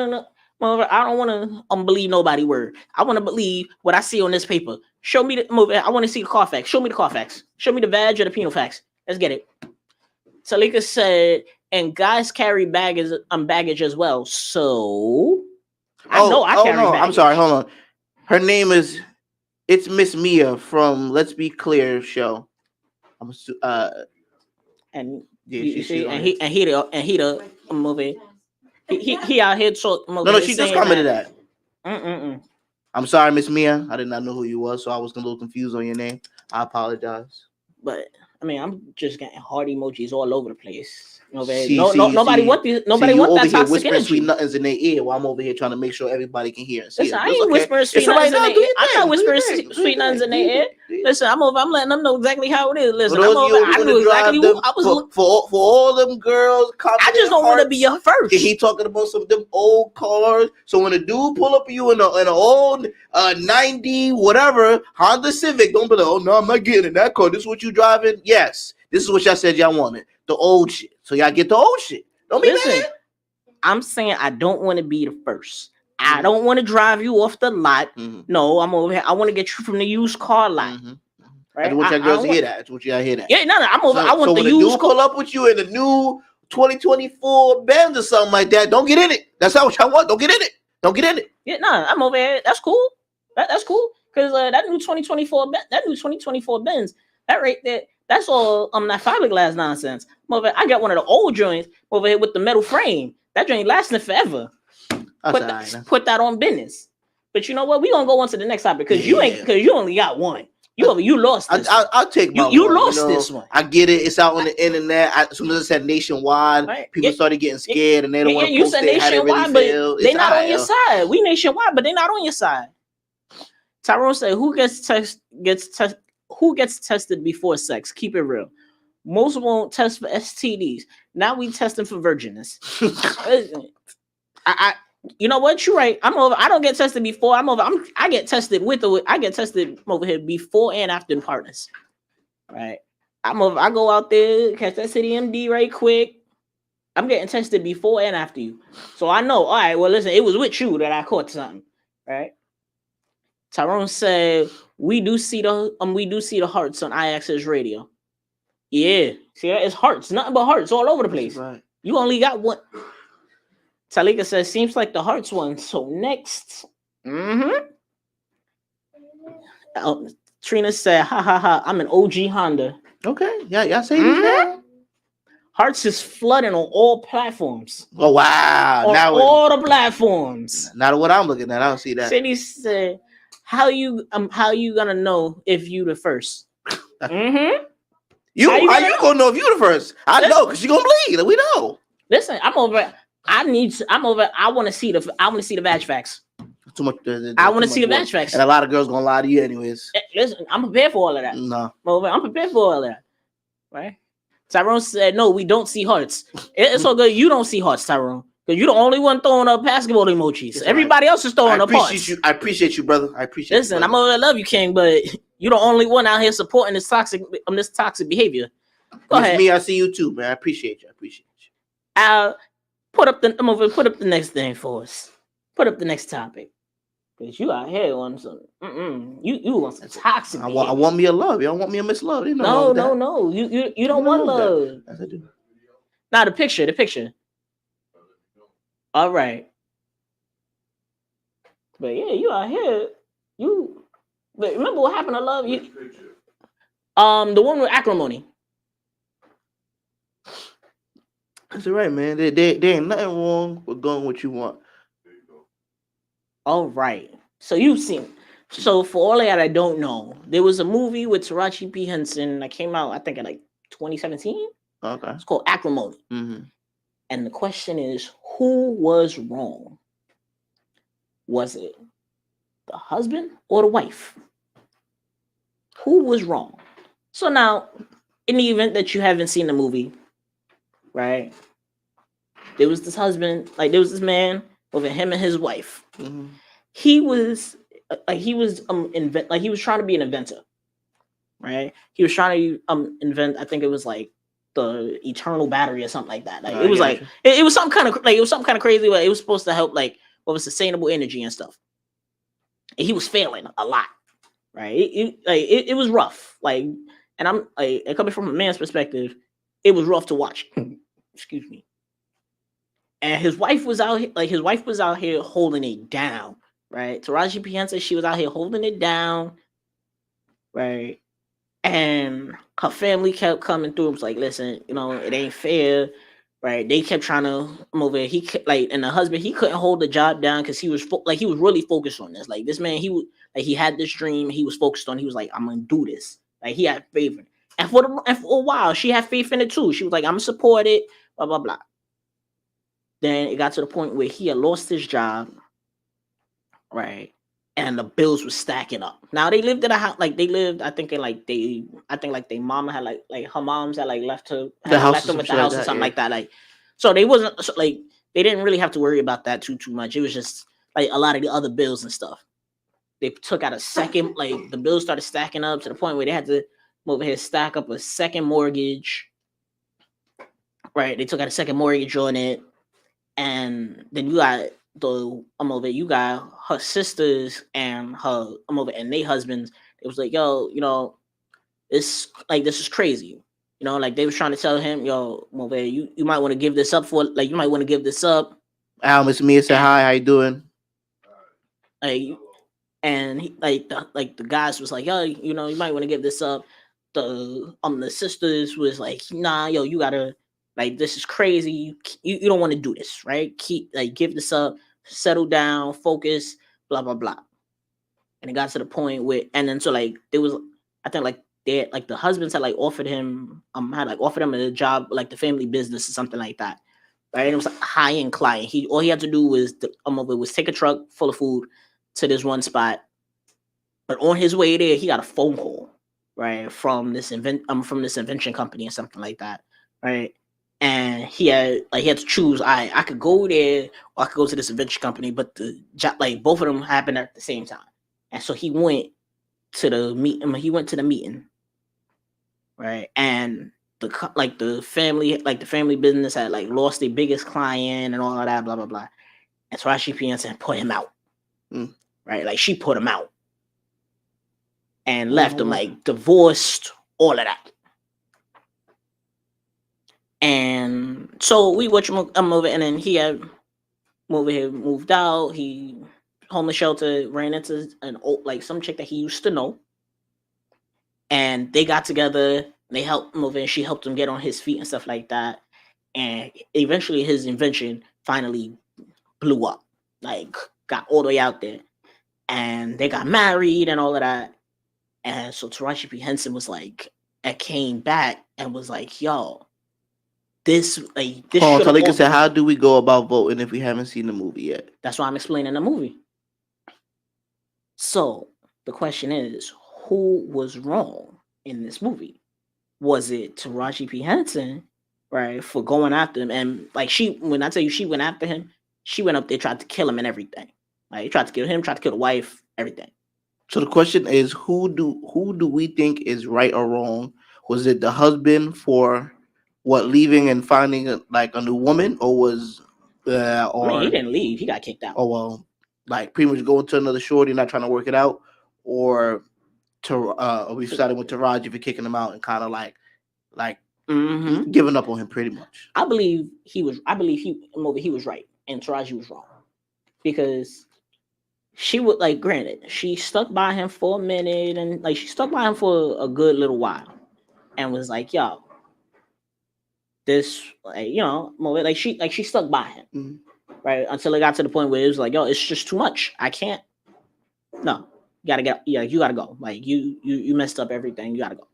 to believe nobody word. I want to believe what I see on this paper. Show me the movie. I want to see the Carfax. Show me the Carfax. Show me the badge or the penal fax. Let's get it. Talika said, and guys carry baggage as well. So I carry baggage. I'm sorry. Hold on. Her name is. It's Miss Mia from Let's Be Clear show. And he the movie. He out here talking. No, she just commented that. I'm sorry, Miss Mia. I did not know who you was, so I was a little confused on your name. I apologize. But I mean, I'm just getting heart emojis all over the place. Okay. Nobody want these. Nobody want that toxic whispering energy. sweet nothings in their ear while I'm over here trying to make sure everybody can hear and see. Listen, I ain't whispering sweet nothings in their ear. I'm not whispering sweet nothings in their ear. Listen, I'm letting them know exactly how it is. Listen, I knew exactly who I was. For all them girls, I just don't want to be your first. He talking about some of them old cars. So when a dude pull up you in an old 90 whatever Honda Civic, don't be like, oh no, I'm not getting in that car. This is what you driving? Yes, this is what y'all said y'all wanted. The old shit. So y'all get the old shit. Don't be mad. I'm saying I don't want to be the first. I don't want to drive you off the lot. No, I'm over here. I want to get you from the used car lot. Right? I want y'all girls to hear that. That's what y'all hear that. Yeah, no, I'm over. I want the used car. So when a dude pull up with you in the new 2024 Benz or something like that, don't get in it. That's not what y'all want. Don't get in it. Don't get in it. Yeah, no, I'm over here. That's cool. That's cool. Because that new 2024 Benz, that right there, that's all that fiberglass nonsense. I got one of the old joints over here with the metal frame. That joint lasting forever. Put that on business. But you know what? We gonna go on to the next topic because you only got one. You lost this. I'll take my you lost this one. I get it. It's out on the internet. As soon as it said nationwide, people started getting scared and they don't want to post it. How they really feel. They're not on your side. We nationwide, but they're not on your side. Tyrone said, "Who gets tested before sex? Keep it real. Most won't test for STDs. Now we testing for virginness." You know what? You're right. I'm over. I don't get tested before. I get tested I get tested over here before and after the partners. Right. I'm over. I go out there, catch that city MD right quick. I'm getting tested before and after you. So I know. All right. Well, listen. It was with you that I caught something. Right. Tyrone said, we do see the hearts on IXS radio. Yeah. See, it's hearts, nothing but hearts all over the place. Right. You only got one. Talika says, seems like the hearts one. So next. Trina said, ha ha ha, I'm an OG Honda. Okay. Yeah, y'all say that. Hearts is flooding on all platforms. Oh wow. On all the platforms. Not what I'm looking at. I don't see that. Cindy said, how you gonna know if you the first? How you gonna know if you the first? I know because you gonna bleed. We know. Listen, I'm over. I want to see the badge facts. Too much. I want to see the badge facts. And a lot of girls gonna lie to you anyways. Listen, I'm prepared for all of that. No, I'm prepared for all of that. Right? Tyrone said, "No, we don't see hearts. It's all good. You don't see hearts, Tyrone, because you're the only one throwing up basketball emojis. That's Everybody else is throwing up hearts. I appreciate you, brother. I appreciate. Listen, I'm gonna love you, King, but you're the only one out here supporting this toxic behavior. Go ahead. Me, I see you too, man. I appreciate you. Put up the next thing for us. Put up the next topic. Because you out here on some you want some toxic. I want me a love. You don't want me a miss love. No. You don't want love. Yes, I do. Now the picture. All right. But yeah, you out here. But remember what happened to love? The one with acrimony. That's right, man. There ain't nothing wrong with going what you want. All right. So you've seen. So for all that I don't know, there was a movie with Taraji P. Henson that came out, I think, in like 2017. Okay. It's called Acrimony. Mm-hmm. And the question is, who was wrong? Was it the husband or the wife? Who was wrong? So now, in the event that you haven't seen the movie, right? There was this husband, there was this man over him and his wife. Mm-hmm. He was trying to be an inventor, right? He was trying to invent. I think it was like the eternal battery or something like that. It was it was some kind of crazy. But it was supposed to help with sustainable energy and stuff. And he was failing a lot, right? It was rough. And I'm coming from a man's perspective, it was rough to watch. Excuse me. And his wife was out here, holding it down, right? Taraji P. Henson, she was out here holding it down, right? And her family kept coming through. It was like, listen, it ain't fair, right? They kept trying to come over. And the husband, he couldn't hold the job down because he was he was really focused on this. This man, he had this dream. He was focused on. He was like, I'm gonna do this. He had faith in it. And for a while, she had faith in it too. She was like, I'm gonna support it. blah blah blah. Then it got to the point where he had lost his job, right? And the bills were stacking up. Now they lived in a house, like they lived. I think like they mama had like her mom's had like left her The house left or them some with the shit like house or that, something yeah. like that. Like, so they wasn't so, like they didn't really have to worry about that too much. It was just like a lot of the other bills and stuff. They took out a second, like the bills started stacking up to the point where they had to over here stack up a second mortgage. Right, they took out a second mortgage on it, and then you got you got her sisters and her and their husbands. It was like, yo, this is crazy. Like they was trying to tell him, yo, you might want to give this up you might want to give this up. Miss Mia said hi, how you doing? Like, and the guys was like, yo, you might want to give this up. The sisters was like, nah, yo, you gotta, like, this is crazy. You don't want to do this, right? Give this up, settle down, focus, blah blah blah. And it got to the point where, and then so like there was, I think like they had, like the husbands had offered him a job like the family business or something like that, right? And it was like a high end client. All he had to do was was take a truck full of food to this one spot, but on his way there, he got a phone call, right, from this invention company or something like that, right? And he had to choose. I could go there or I could go to this invention company, but the job, like both of them happened at the same time. And so he went to the meeting. Right. And the family business had like lost their biggest client and all of that, blah, blah, blah. And so Taraji P. Henson put him out. Right. Like she put him out and left him like divorced, all of that. And so we watched him over, and then he had moved out. He homeless shelter, ran into some chick that he used to know, and they got together. They helped him over, and she helped him get on his feet and stuff like that. And eventually, his invention finally blew up, like got all the way out there, and they got married and all of that. And so Taraji P. Henson was like, came back and was like, "Yo, this." Talika said, "How do we go about voting if we haven't seen the movie yet?" That's why I'm explaining the movie. So the question is, who was wrong in this movie? Was it Taraji P. Henson, right, for going after him? And like when I tell you she went after him, she went up there, tried to kill him and everything. Like tried to kill him, tried to kill the wife, everything. So the question is, who do we think is right or wrong? Was it the husband for leaving and finding like a new woman, or was or he didn't leave, he got kicked out. Oh well, like pretty much going to another shorty, not trying to work it out, or we started with Taraji for kicking him out and kind of like giving up on him pretty much. I believe he was right and Taraji was wrong, because she would, like, granted, she stuck by him for a minute, and like she stuck by him for a good little while, and was like, "Yo, this, like, she stuck by him, right, until it got to the point where it was like, yo, it's just too much. I can't. No, you gotta go. Like you messed up everything. You gotta go."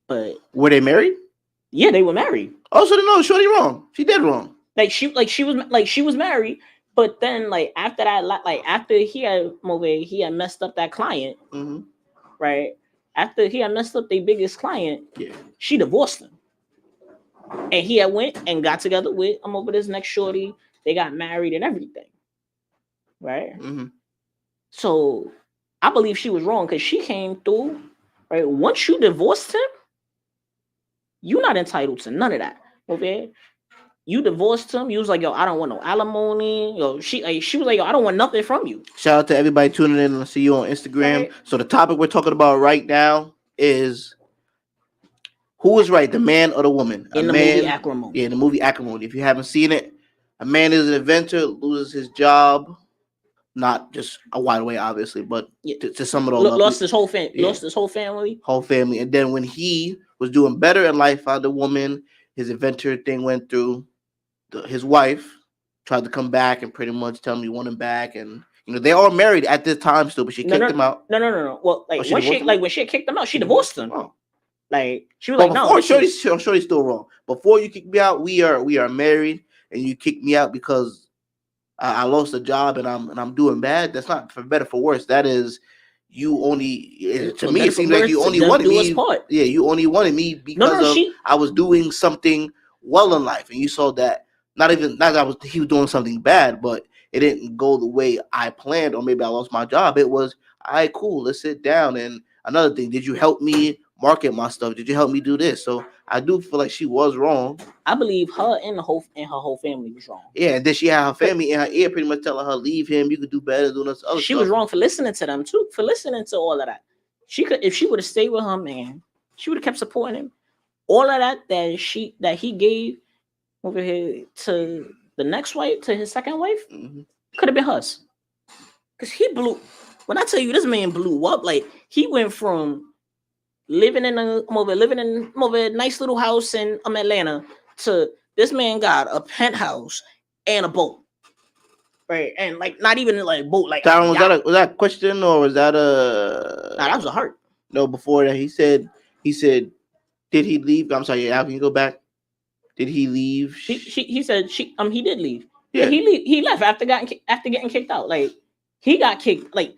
But were they married? Yeah, they were married. Oh, so no, shorty wrong. She did wrong. She was married. But then, like, after that, like after he had messed up that client, right? After he had messed up their biggest client, she divorced him, and he had went and got together with this next shorty. They got married and everything, right? So I believe she was wrong, because she came through, right? Once you divorced him, you're not entitled to none of that, okay? You divorced him. You was like, yo, I don't want no alimony. Yo, she was like, yo, I don't want nothing from you. Shout out to everybody tuning in. I'll see you on Instagram. Right. So the topic we're talking about right now is, who is right, the man or the woman? Movie Acrimony. Yeah, the movie Acrimony. If you haven't seen it, a man is an inventor, loses his job, not just a wide way, obviously, but to some of those. Lost his whole family. Whole family. And then when he was doing better in life, found a woman, his inventor thing went through. His wife tried to come back and pretty much tell him he want him back, and they all married at this time still, but she kicked him out. No. Well, like when she kicked him out, she divorced him. Oh. Like she was But like, no, before this is- Shorty's still wrong. Before you kick me out, we are married, and you kick me out because I lost a job and I'm doing bad. That's not for better for worse. That is you only to For me. better It for seems like worse, you to only death wanted do us me. part. Yeah, you only wanted me because of she I was doing something well in life, and you saw that not that he was doing something bad, but it didn't go the way I planned, or maybe I lost my job. It was all right, cool. Let's sit down. And another thing, did you help me market my stuff? Did you help me do this? So I do feel like she was wrong. I believe her and her whole family was wrong. Yeah, and then she had her family in her ear, pretty much telling her, "Leave him. You could do better doing this other She stuff." was wrong for listening to them too, for listening to all of that. She could, if she would have stayed with her man, she would have kept supporting him. All of that he gave over here to the next wife, to his second wife, could have been hers. Because he blew. When I tell you, this man blew up. Like he went from living in a nice little house in Atlanta to this man got a penthouse and a boat. Right, and like not even like boat, like Tyron, was that a question or was that a? Nah, that was a heart. No, before that he said, did he leave? I'm sorry, Al, can you go back? Did he leave? He said he did leave. Yeah. He left after getting kicked out. Like he got kicked. Like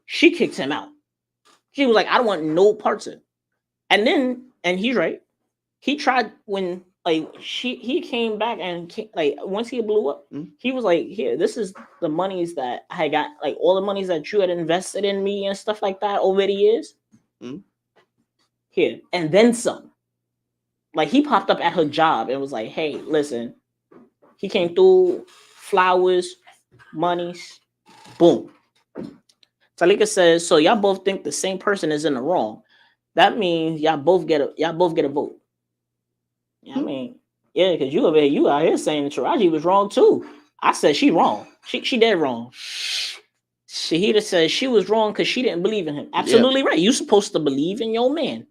she kicked him out. She was like, I don't want no parts of it. And he's right. He tried when like he came back and like once he blew up, he was like, here, this is the monies that I got, like all the monies that you had invested in me and stuff like that over the years. Here, and then some. Like he popped up at her job and was like, hey, listen, he came through, flowers, monies, boom. Talika says, so y'all both think the same person is in the wrong. That means y'all both get a vote. I mean, yeah, because you out here saying Taraji was wrong too. I said she wrong. She dead wrong. Shahida says she was wrong because she didn't believe in him. Absolutely right. You supposed to believe in your man.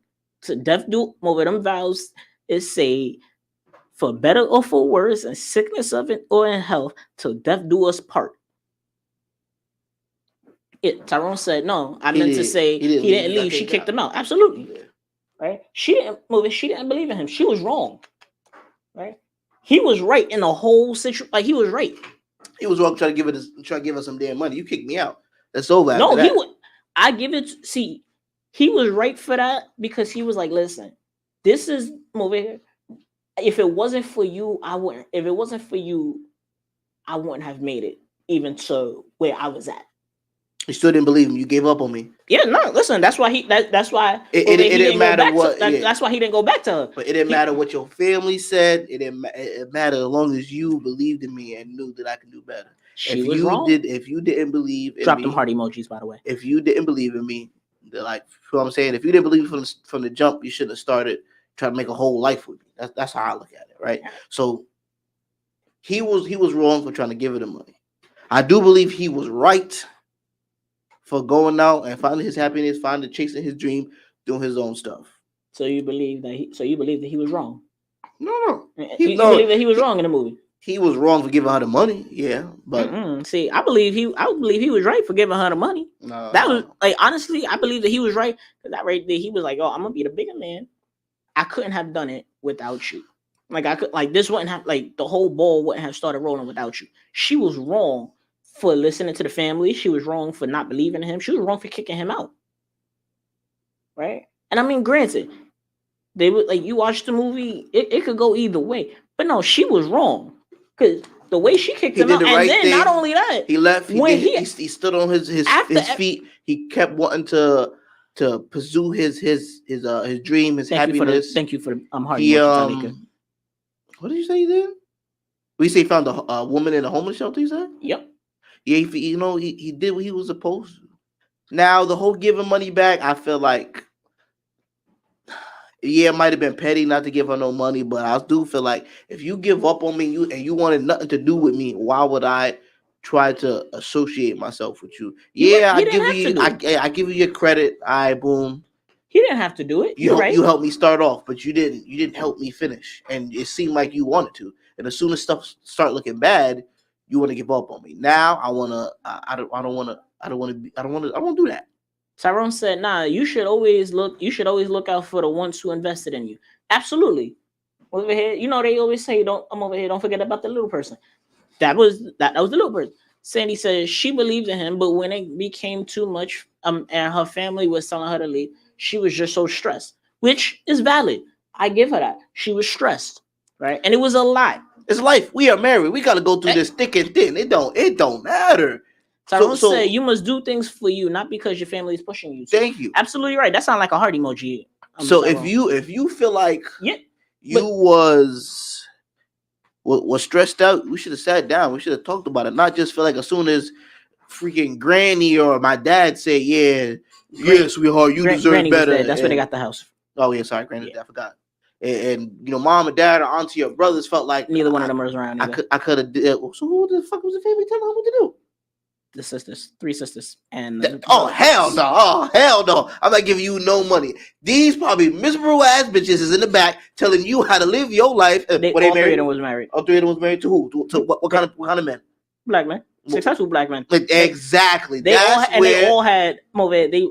To death do over them vows is say for better or for worse, in sickness of it or in health, till death do us part. Tyrone said no. I meant to say he didn't leave. She kicked him out. Absolutely. Yeah. Right? She didn't move it. She didn't believe in him. She was wrong. Right? He was right in the whole situation. Like he was right. He was wrong trying to give us some damn money. You kicked me out. That's over. No, he would. I give it. See, he was right for that because he was like, listen, this is moving here. If it wasn't for you, I wouldn't. If it wasn't for you, I wouldn't have made it even to where I was at. You still didn't believe him. You gave up on me. Yeah, no. Listen, that's why that's why it didn't matter what. That's why he didn't go back to her. But it didn't matter what your family said. It mattered as long as you believed in me and knew that I could do better. She was wrong. If you didn't believe in drop me, them heart emojis, by the way. If you didn't believe in me, like what I'm saying, if you didn't believe from the jump, you shouldn't have started trying to make a whole life with me. That's how I look at it, right? So he was wrong for trying to give her the money. I do believe he was right for going out and finding his happiness, chasing his dream, doing his own stuff. So you believe that he was wrong? No. You believe that he was wrong in the movie? He was wrong for giving her the money, yeah. But see, I believe he was right for giving her the money. Was like honestly, I believe that he was right because that right there, he was like, "Oh, I'm gonna be the bigger man. I couldn't have done it without you. Like I could, like this wouldn't have, like the whole ball wouldn't have started rolling without you." She was wrong for listening to the family. She was wrong for not believing in him. She was wrong for kicking him out. Right? And I mean, granted, they would like you watch the movie, it could go either way. But no, she was wrong. Because the way she kicked him out, and then not only that, he left. He stood on his feet. He kept wanting to pursue his dream, his happiness. Thank you for heart. What did you say he did? We say he found a woman in a homeless shelter. You said? Yep. Yeah, he did what he was supposed to. Now the whole giving money back, I feel like. Yeah, it might have been petty not to give her no money, but I do feel like if you give up on me and you wanted nothing to do with me, why would I try to associate myself with you? Yeah, I give you your credit. Boom. He didn't have to do it. You helped me start off, but you didn't help me finish, and it seemed like you wanted to. And as soon as stuff start looking bad, you want to give up on me. Now I don't want to do that. Tyrone said, "Nah, you should always look out for the ones who invested in you." Absolutely. Over here, they always say, "Don't I'm over here. Don't forget about the little person." That was the little person. Sandy says she believed in him, but when it became too much, and her family was telling her to leave, she was just so stressed, which is valid. I give her that. She was stressed, right? And it was a lot. It's life. We are married. We got to go through this thick and thin. It don't matter. Tyrone said you must do things for you, not because your family is pushing you to. Thank you. Absolutely right. That sounds like a heart emoji. So Tyrone, if you feel like was stressed out, we should have sat down. We should have talked about it. Not just feel like as soon as freaking Granny or my dad say, "Yeah, sweetheart, you deserve Granny better." That's where they got the house. Oh yeah, sorry, Granny. I forgot. And mom and dad or auntie or brothers felt like neither one of them was around. I could have. So who the fuck was the family telling them what to do? The sisters, 3 sisters, and hell no! Oh hell no! I'm not giving you no money. These probably miserable ass bitches is in the back telling you how to live your life. They married and was married. All 3 of them was married to who? To what kind of men? Black men, successful black men. Exactly. They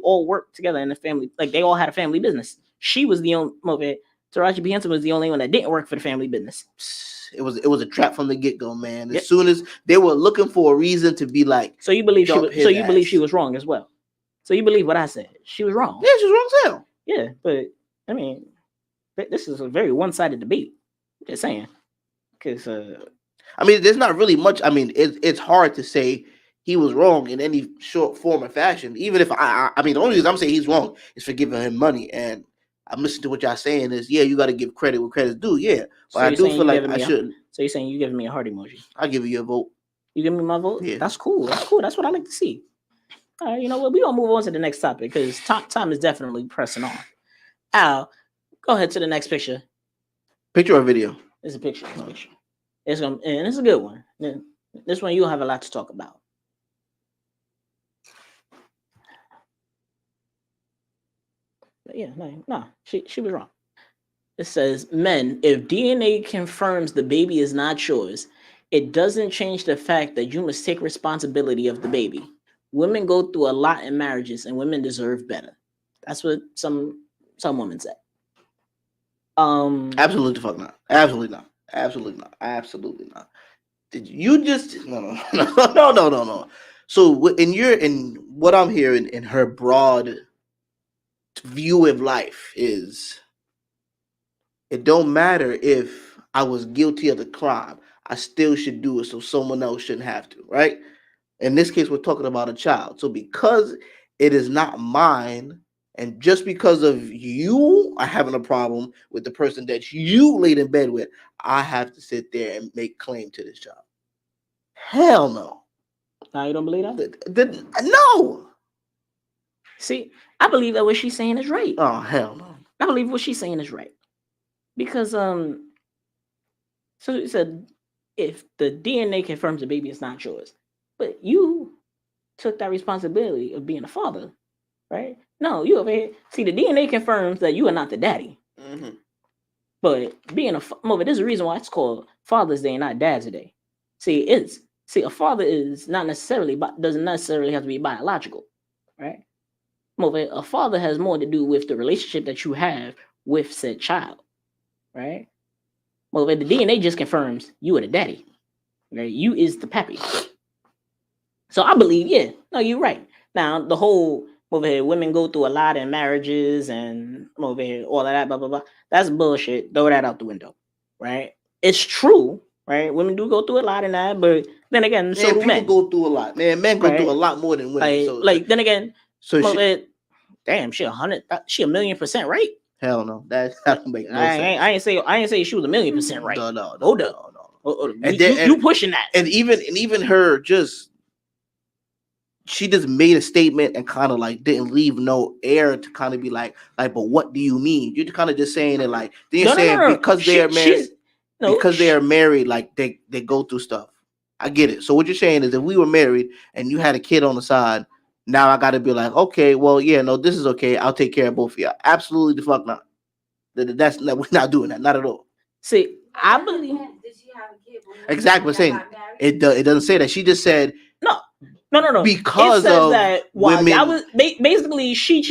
all worked together in the family. Like they all had a family business. She was the only. Taraji P. Henson was the only one that didn't work for the family business. It was a trap from the get-go, man. As soon as they were looking for a reason to be like, so you believe she was wrong as well. So you believe what I said? She was wrong. Yeah, she was wrong as hell. Yeah, but I mean, this is a very one-sided debate. Just saying, because I mean, there's not really much. I mean, it's hard to say he was wrong in any short form or fashion. Even if I mean, the only reason I'm saying he's wrong is for giving him money. And I'm listening to what y'all saying is, yeah, you got to give credit where credit's due. Yeah, but so I do feel like I shouldn't. So you're saying you giving me a heart emoji? I'll give you a vote. You give me my vote? Yeah, that's cool. That's cool. That's what I like to see. All right, you know what? We're gonna move on to the next topic because time is definitely pressing on. Al, go ahead to the next picture. Picture or video? It's a picture. It's a picture. It's a good one. This one you'll have a lot to talk about. But yeah, no, she was wrong. It says, men, if DNA confirms the baby is not yours, it doesn't change the fact that you must take responsibility of the baby. Women go through a lot in marriages, and women deserve better. That's what some women say. Absolutely fuck not. Absolutely not. Absolutely not. Absolutely not. Did you just no. So in what I'm hearing in her broad view of life is, it don't matter if I was guilty of the crime, I still should do it so someone else shouldn't have to, right? In this case, we're talking about a child. So because it is not mine, and just because of you are having a problem with the person that you laid in bed with, I have to sit there and make claim to this child. Hell no. Now you don't believe that? No. See, I believe that what she's saying is right. Oh, hell no. I believe what she's saying is right. Because so it said, if the DNA confirms the baby is not yours, but you took that responsibility of being a father, right? No, you over here. See, the DNA confirms that you are not the daddy. Mm-hmm. But being a mother, there's a reason why it's called Father's Day and not Dad's Day. See, a father is not necessarily, doesn't necessarily have to be biological, right? Mother, a father has more to do with the relationship that you have with said child, right? Mother, the DNA just confirms you are the daddy, right? You is the pappy. So I believe, yeah, no, you're right. Now the whole over here, women go through a lot in marriages and over here, all of that, blah blah blah. That's bullshit. Throw that out the window, right? It's true, right? Women do go through a lot in that, but then again, so do men. People go through a lot, man. Men go through a lot more than women. Then again, so damn, she 1,000,000% right. Hell no, that don't make no sense. I ain't say she was 1,000,000% right. No. Hold up. You pushing that. And even her she just made a statement and kind of like didn't leave no air to kind of be like, but what do you mean? You're kind of just saying it like, then you're saying because they are married, they are married, like they go through stuff. I get it. So what you're saying is if we were married and you had a kid on the side, now I got to be like, okay, well, yeah, no, this is okay. I'll take care of both of y'all. Absolutely the fuck not. We're not doing that. Not at all. See, I believe. Did she have a kid? Exactly. Saying it doesn't say that. She just said no. No. Because it says of that women. that was basically she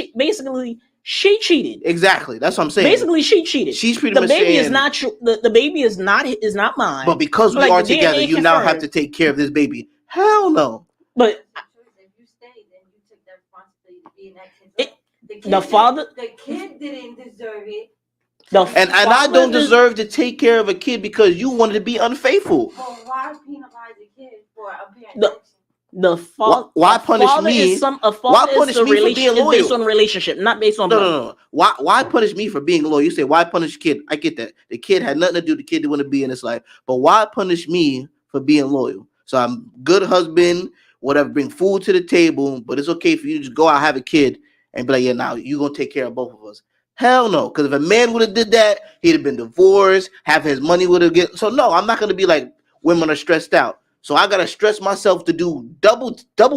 cheated. Exactly. That's what I'm saying. Basically, she cheated. She's pretty the much baby saying, is not the baby is not mine. but because we like, are the together, DNA you now have confirmed. to take care of this baby. Hell no. But the kid didn't deserve it. And I don't deserve to take care of a kid because you wanted to be unfaithful. Well, why penalize a kid for a parent? Why punish me? Why punish me for being loyal? Based on relationship, not based on no. Why punish me for being loyal? You say why punish kid? I get that. The kid had nothing to do. The kid didn't want to be in his life. But why punish me for being loyal? So I'm good husband, whatever, bring food to the table, but it's okay for you to just go out, have a kid, and be like, yeah, now you're gonna take care of both of us. Hell no, because if a man would have did that, he'd have been divorced, half his money would have get. So no, I'm not gonna be like women are stressed out. So I gotta stress myself to do double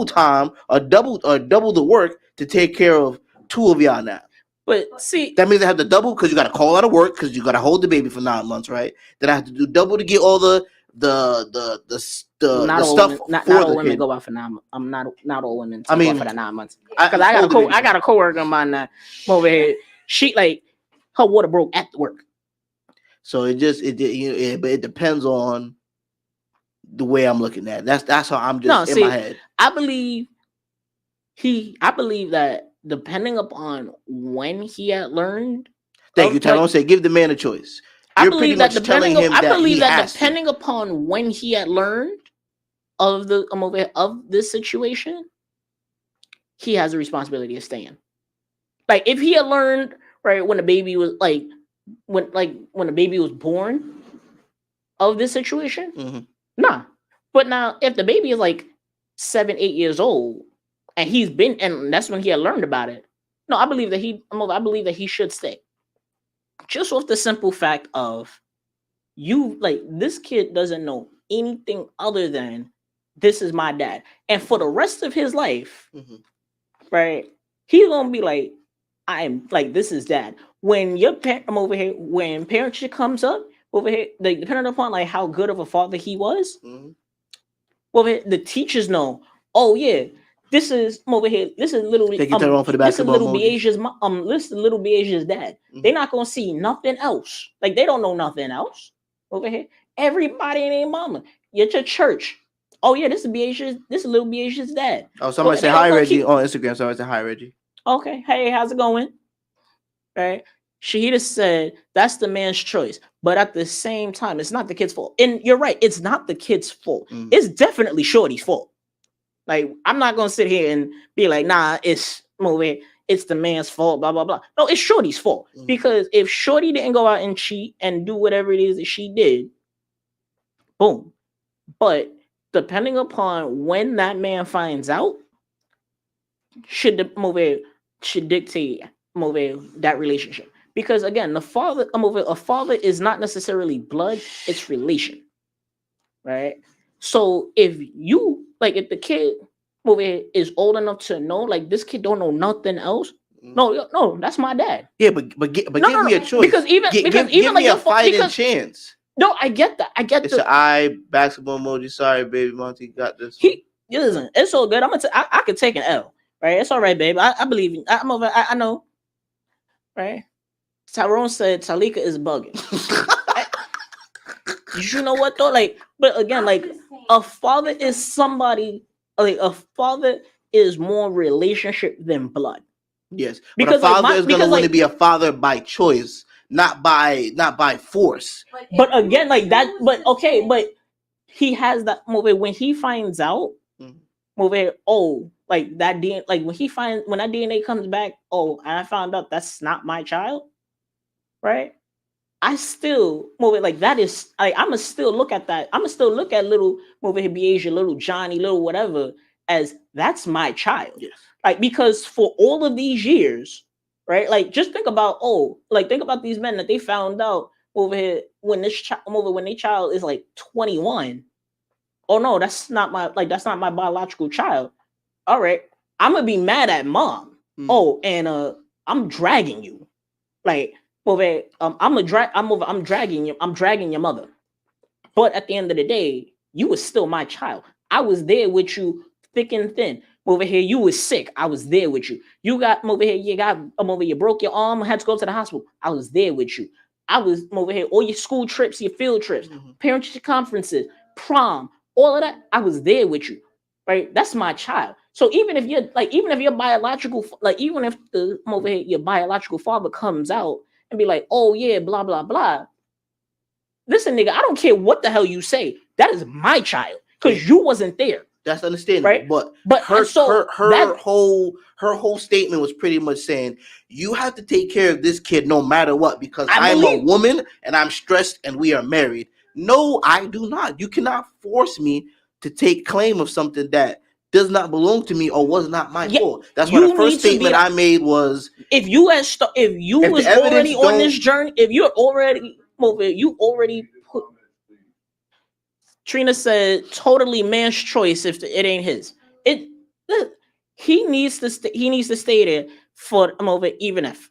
time or double the work to take care of two of y'all now. But see, that means I have to double because you gotta call out of work because you gotta hold the baby for 9 months, right? Then I have to do double to get all the stuff. Not all women go out for 9 months. I'm not all women. Go out for the 9 months because I got a coworker of mine that over here. She like her water broke at the work. So but it depends on the way I'm looking at it. That's how I'm just in my head. I believe that depending upon when he had learned. Thank you, Tyrone. Say give the man a choice. I believe that depending upon when he had learned of this situation, he has a responsibility of staying. Like if he had learned right when the baby was when the baby was born of this situation, nah. But now if the baby is like 7-8 years old and that's when he had learned about it, no, I believe that he should stay. Just off the simple fact of this kid doesn't know anything other than this is my dad, and for the rest of his life, right, he's gonna be like, I'm like, this is dad. When when parentship comes up over here, like depending upon like how good of a father he was, the teachers know. Oh yeah, this is over here. This is little. This is little Beaja's mom. This is little Beaja's dad. They're not gonna see nothing else. Like they don't know nothing else over here. Everybody and their mama. You're at your church. Oh yeah, this is Beaja's. This is little Beaja's dad. Oh, somebody say hi, Reggie, on Instagram. Somebody say hi, Reggie. Okay, hey, how's it going? Right. Shahida said that's the man's choice, but at the same time, it's not the kid's fault. And you're right, it's not the kid's fault. It's definitely Shorty's fault. Like, I'm not gonna sit here and be like, nah, it's the man's fault, blah blah blah. No, it's Shorty's fault. Because if Shorty didn't go out and cheat and do whatever it is that she did, boom. But depending upon when that man finds out, should dictate that relationship. Because again, a father is not necessarily blood, it's relation. Right? So if the kid is old enough to know, like this kid don't know nothing else. No, that's my dad. Yeah, but give me a choice. Because even give like me a fighting chance. No, I get that. It's an eye basketball emoji. Sorry, baby, Monty got this. Listen, it's so good. I could take an L. Right? It's all right, babe. I believe you. I know. Right? Tyrone said Talika is bugging. You know what though? Like, but again, like a father is somebody. Like a father is more relationship than blood. Yes, because a father is going to want to be a father by choice, not by force. But again, like that. But okay, but he has that movie when he finds out. Oh, like that DNA. Like when that DNA comes back. Oh, and I found out that's not my child. Right. I still like that is I'ma still look at that. I'ma still look at little Beasia, little Johnny, little whatever as that's my child. Yes. Like because for all of these years, right? Like just think about think about these men that they found out over here when their child is like 21. Oh no, that's not my biological child. All right, I'm gonna be mad at mom. Oh, and I'm dragging you, like. I'm dragging your mother. But at the end of the day, you were still my child. I was there with you thick and thin. Over here, you was sick. I was there with you. You got over here. You broke your arm. Had to go to the hospital. I was there with you. I was over here. All your school trips, your field trips, parent conferences, prom, all of that. I was there with you. Right? That's my child. So even if your biological, even if over here your biological father comes out and be like, oh yeah, blah blah blah. Listen, nigga, I don't care what the hell you say. That is my child because you wasn't there. That's understandable, right? But her whole statement was pretty much saying you have to take care of this kid no matter what because I'm a woman and I'm stressed and we are married. No, I do not. You cannot force me to take claim of something that does not belong to me or was not my fault. That's why the first statement I made was if you was already on this journey, if you're already over, you already put. Trina said, "Totally man's choice if it ain't his. He needs to stay there for over even if."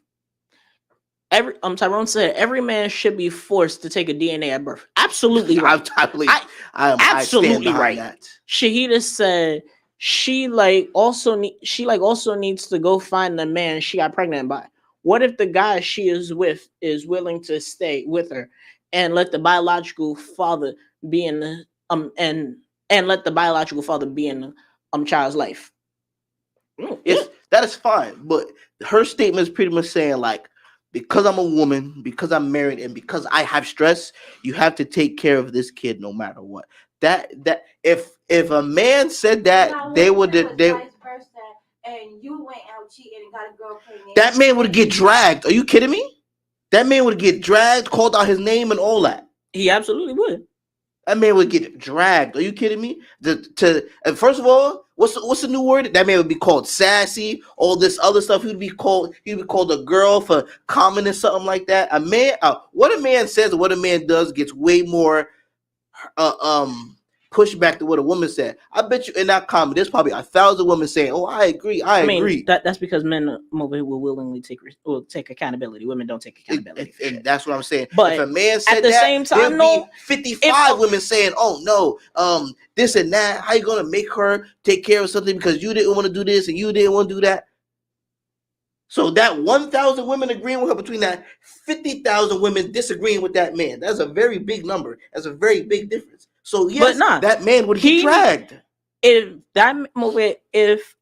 Tyrone said every man should be forced to take a DNA at birth. Absolutely right. I absolutely right. That. Shahida said she also needs to go find the man she got pregnant by. What if the guy she is with is willing to stay with her and let the biological father be in the and let the biological father be in the child's life? That is fine, but her statement is pretty much saying like, because I'm a woman, because I'm married, and because I have stress, you have to take care of this kid no matter what. That if a man said that, they would vice versa, and you went out cheating and got a girl pregnant. That man would get dragged. Are you kidding me? That man would get dragged, called out his name, and all that. He absolutely would. That man would get dragged. Are you kidding me? First of all, what's the new word? That man would be called sassy. All this other stuff. He'd be called a girl for commenting something like that. A man, what a man says and what a man does gets way more pushback to what a woman said. I bet you in that comment, there's probably 1,000 women saying, "Oh, I agree. I agree." That's because men will willingly take accountability. Women don't take accountability. And that's what I'm saying. But if a man said at the same time, there'll be 55 women saying, "Oh no, this and that. How you gonna make her take care of something because you didn't want to do this and you didn't want to do that?" So that 1,000 women agreeing with her between that 50,000 women disagreeing with that man. That's a very big number. That's a very big difference. So yes, that man would get dragged. If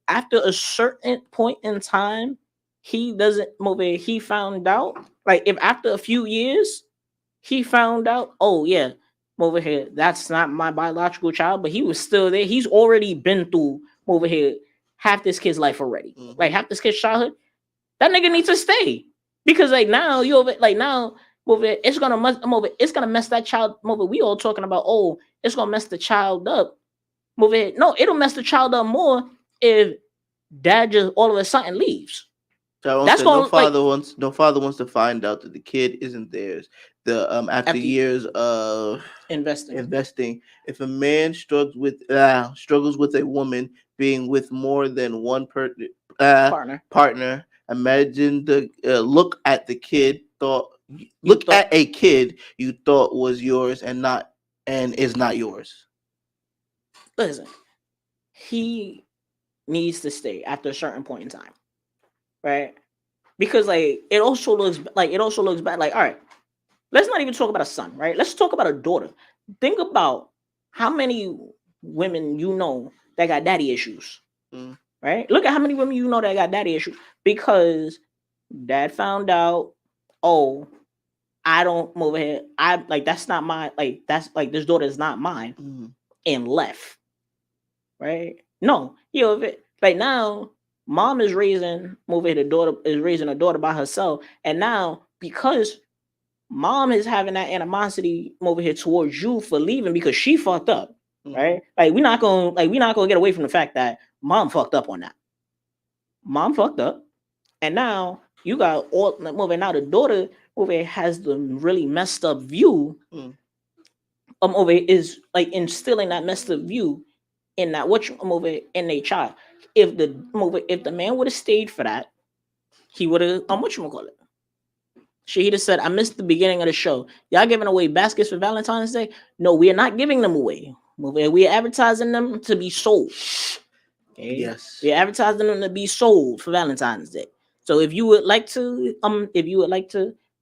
after a certain point in time he found out, like if after a few years he found out, oh yeah, over here, that's not my biological child, but he was still there. He's already been through over here half this kid's life already, like half this kid's childhood. That nigga needs to stay because now it's gonna mess that child. We all talking about it's gonna mess the child up. No, it'll mess the child up more if dad just all of a sudden leaves. That's no father wants to find out that the kid isn't theirs. After years of investing, if a man struggles with a woman being with more than one partner, imagine the look at a kid you thought was yours and is not yours. Listen, he needs to stay after a certain point in time, right? Because it also looks bad. Like, all right, let's not even talk about a son, right? Let's talk about a daughter. Think about how many women you know that got daddy issues, right? Look at how many women you know that got daddy issues because dad found out, I don't move ahead. That's not my this daughter is not mine, and left. Right? No, now mom is raising a daughter by herself, and now because mom is having that animosity over here towards you for leaving because she fucked up, right? We're not gonna get away from the fact that mom fucked up on that. Mom fucked up, and now you got all moving out. The daughter over here has the really messed up view. Over here is instilling that messed up view in that in a child. If the man would have stayed for that, he would have Shahida said, I missed the beginning of the show. Y'all giving away baskets for Valentine's Day? No, we are not giving them away. We are advertising them to be sold. Okay. Yes. We're advertising them to be sold for Valentine's Day. So if you would like to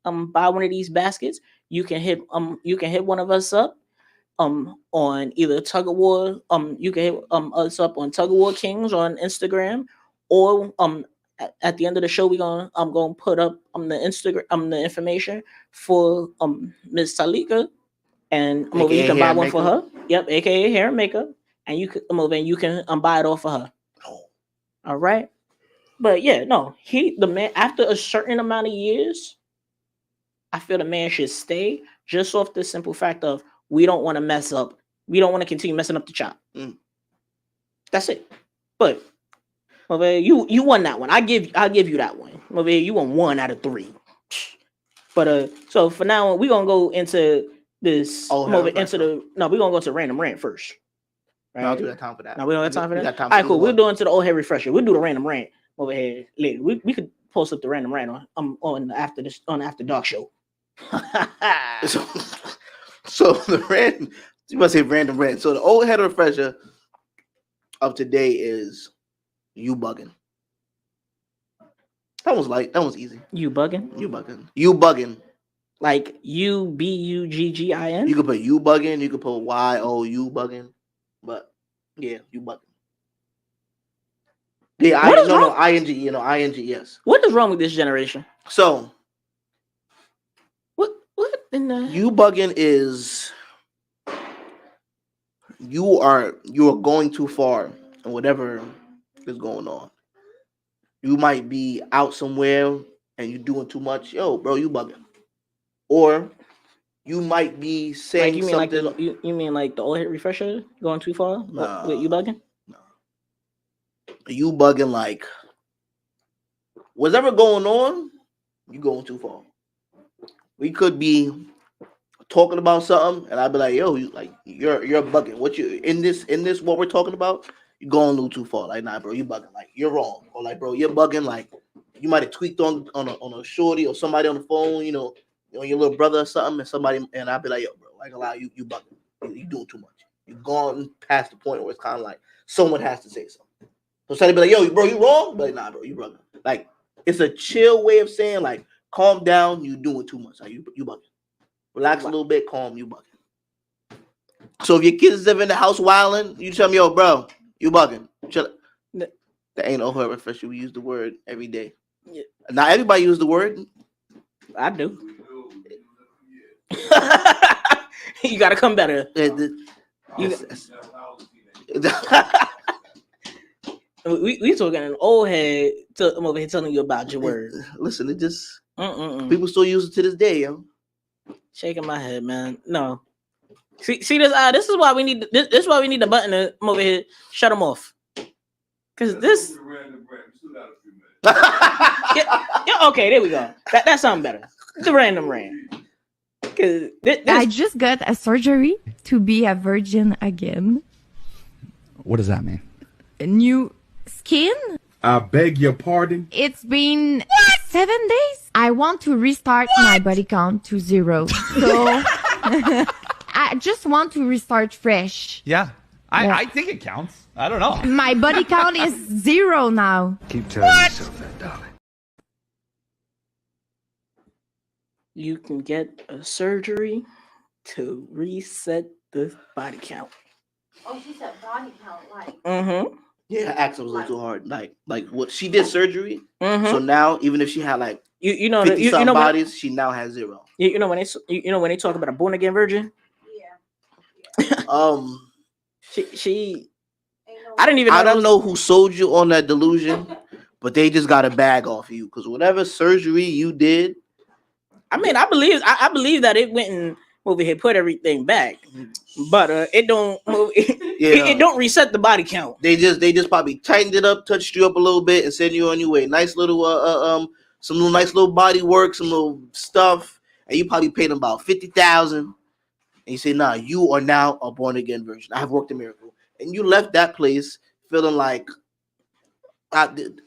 buy one of these baskets, you can hit one of us up on either Tug of War, you can hit us up on Tug of War Kings on Instagram, or at the end of the show I'm gonna put up the Instagram the information for Miss Talika, and you can buy one for her. Yep, aka hair and makeup, and you can buy it off for her. All right. But yeah, no, the man, after a certain amount of years, I feel the man should stay, just off the simple fact of we don't want to continue messing up the chop. That's it. But you won that one. I'll give you that one. You won 1 out of 3. But so for now we're gonna go into this. We're gonna go to random rant first. Right? No, I'll do that time for that. No, we don't have time for that. Got time All right, for cool. We'll do into the old head refresher. We'll do the random rant over here later. We could post up the random rant on after dark show. So the random, you must say random rant. So the old head refresher of today is you bugging. That was easy. You bugging? You bugging. Like UBUGGIN? You could put you bugging, you could put YOU bugging. But yeah, you bugging. Yeah, ING, yes. What is wrong with this generation? So what in the you bugging is you are going too far and whatever is going on. You might be out somewhere and you're doing too much. Yo, bro, you bugging. Or you might be saying you mean like the old head refresher going too far? Nah, with you bugging? No. You bugging like whatever going on, you going too far. We could be talking about something and I'd be like, yo, you're bugging. What you in this what we're talking about, you're going a little too far. Like, nah, bro, you bugging. Like, you're wrong. Or like, bro, you're bugging. Like, you might have tweaked on a shorty or somebody on the phone, on your little brother or something, and I'd be like, yo, bro, like, allow you bugging. You doing too much. You've gone past the point where it's kind of like someone has to say something. So somebody be like, yo, bro, you wrong? But like, nah, bro, you bugging. Like, it's a chill way of saying, like, calm down, you doing too much. Like, you bugging. Relax a little bit, calm, you bugging. So if your kids live in the house wilding, you tell me, yo, bro, you bugging. Chill. That ain't no hurt refresher. We use the word every day. Yeah. Not everybody use the word. I do. You gotta come better. We talking an old head. I'm over here telling you about your word. Listen, it just people still use it to this day, yo. Shaking my head, man. No. See this. This is why we need. This is why we need the button to come over here. Shut them off. Cause this. Yeah, okay, there we go. That sounds better. The random rant. I just got a surgery to be a virgin again. What does that mean? A new skin? I beg your pardon? It's been 7 days. I want to restart my body count to 0. So I just want to restart fresh. Yeah. I think it counts. I don't know. My body count is 0 now. Keep telling yourself that, darling. You can get a surgery to reset the body count. Oh, she said body count, like. Mm-hmm. Yeah, her accent was a little too hard. Like what she did surgery. So now, even if she had like 50 some bodies, she now has 0. You know when they talk about a born again virgin. Yeah. She. I didn't even. I don't know who sold you on that delusion, but they just got a bag off you because whatever surgery you did. I mean, I believe that it went and over here put everything back, but it don't move. It don't reset the body count. They just probably tightened it up, touched you up a little bit, and sent you on your way. Nice little some nice little body work, some little stuff, and you probably paid them about $50,000. And you say, nah, you are now a born again virgin. I have worked a miracle, and you left that place feeling like I did.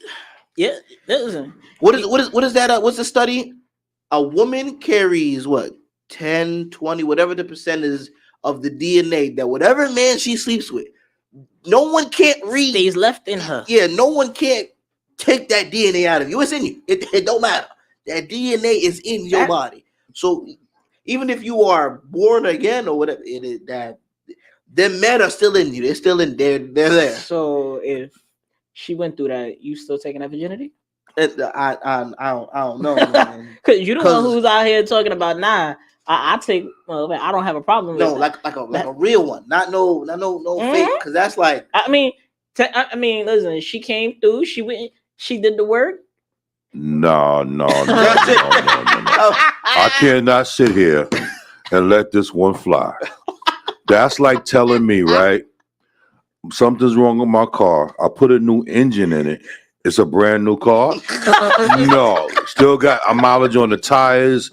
Yeah, listen. What is that? What's the study? A woman carries what 10, 20, whatever the percentage of the DNA that whatever man she sleeps with, no one can't read. Stays left in her. Yeah, no one can't take that DNA out of you. It's in you. It don't matter. That DNA is in your body. So even if you are born again or whatever, it is that them men are still in you. They're still in there. They're there. So if she went through that, you still taking that virginity? I don't know, man. Because you the one who's out here talking about I take. Well, I don't have a problem. No, with like a real one, not no fake. Because that's like. I mean, listen. She came through. She went. She did the work. No. I cannot sit here and let this one fly. That's like telling me, right? Something's wrong with my car. I put a new engine in it. It's a brand new car. No, still got a mileage on the tires.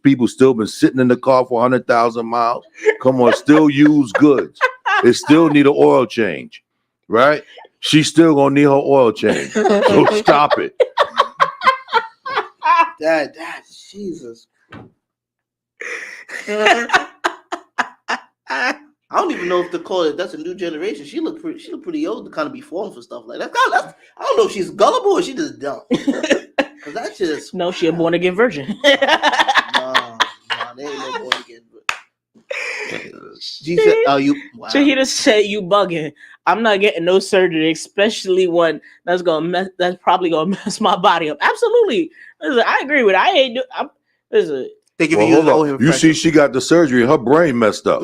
People still been sitting in the car for 100,000 miles. Come on, still used goods. It still need an oil change, right? She's still gonna need her oil change. So stop it. That Jesus. I don't even know if to call it. That's a new generation. She look pretty old to kind of be falling for stuff like that. I don't know if she's gullible or she just dumb. Because that's just no. She a born again virgin. No, there ain't no born again. She said, "Oh, you." Wow. Shahida said, "You bugging. I'm not getting no surgery, especially one that's probably gonna mess my body up." Absolutely. Listen, I agree with it. I ain't do. Listen. Thank you for using you see, she got the surgery. Her brain messed up.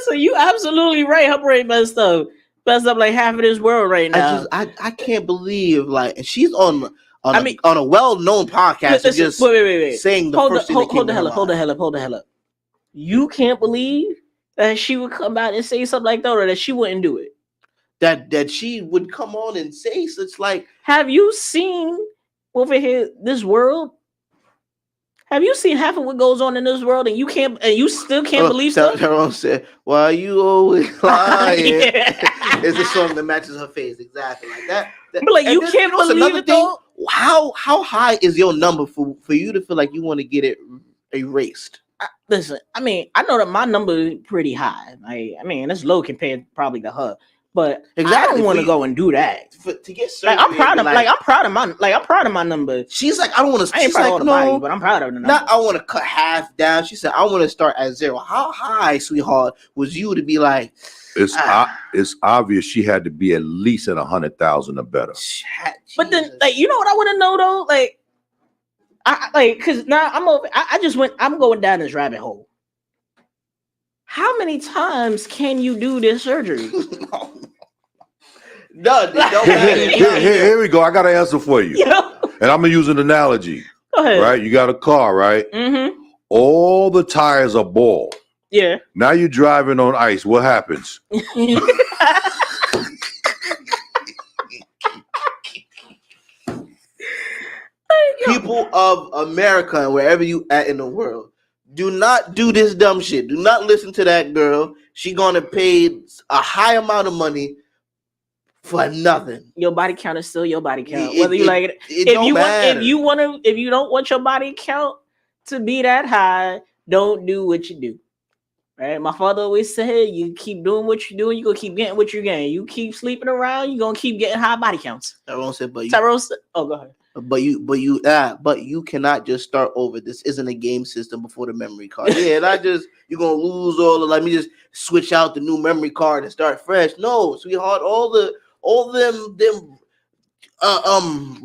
So you absolutely right. Her brain messed up like half of this world right now. I can't believe and she's on a well-known podcast. Wait. Saying the first thing hold the hell up. You can't believe that she would come out and say something like that, or that she wouldn't do it. That she would come on and say such like. Have you seen over here this world? Have you seen half of what goes on in this world, and you still can't believe stuff? Tyrone said, "Why you always lying?" Yeah. It's a song that matches her face exactly like that. But you can't believe it though. How high is your number for you to feel like you want to get it erased? Listen, I know that my number is pretty high. It's low compared probably to her. But exactly. I don't want to go and do that to get surgery. I'm proud of my number. She's like, I don't want to. I ain't proud of the body, but I'm proud of the number. Not I want to cut half down. She said, I want to start at 0. How high, sweetheart, was you to be like? It's obvious she had to be at least at 100,000 or better. But then, you know what I want to know though, because now I'm going down this rabbit hole. How many times can you do this surgery? None. Here we go. I got an answer for you. And I'm going to use an analogy. Go ahead. Right? You got a car, right? Mm-hmm. All the tires are bald. Yeah. Now you're driving on ice. What happens? People of America and wherever you at in the world, do not do this dumb shit. Do not listen to that girl. She gonna pay a high amount of money for nothing. Your body count is still your body count. Whether you like it, if you don't want your body count to be that high, don't do what you do. Right? My father always said, you keep doing what you're doing, you're gonna keep getting what you're getting. You keep sleeping around, you're gonna keep getting high body counts. Tyrone said, go ahead. But you cannot just start over. This isn't a game system before the memory card. Yeah, not just you're gonna lose all the. Let me just switch out the new memory card and start fresh. No, sweetheart, all them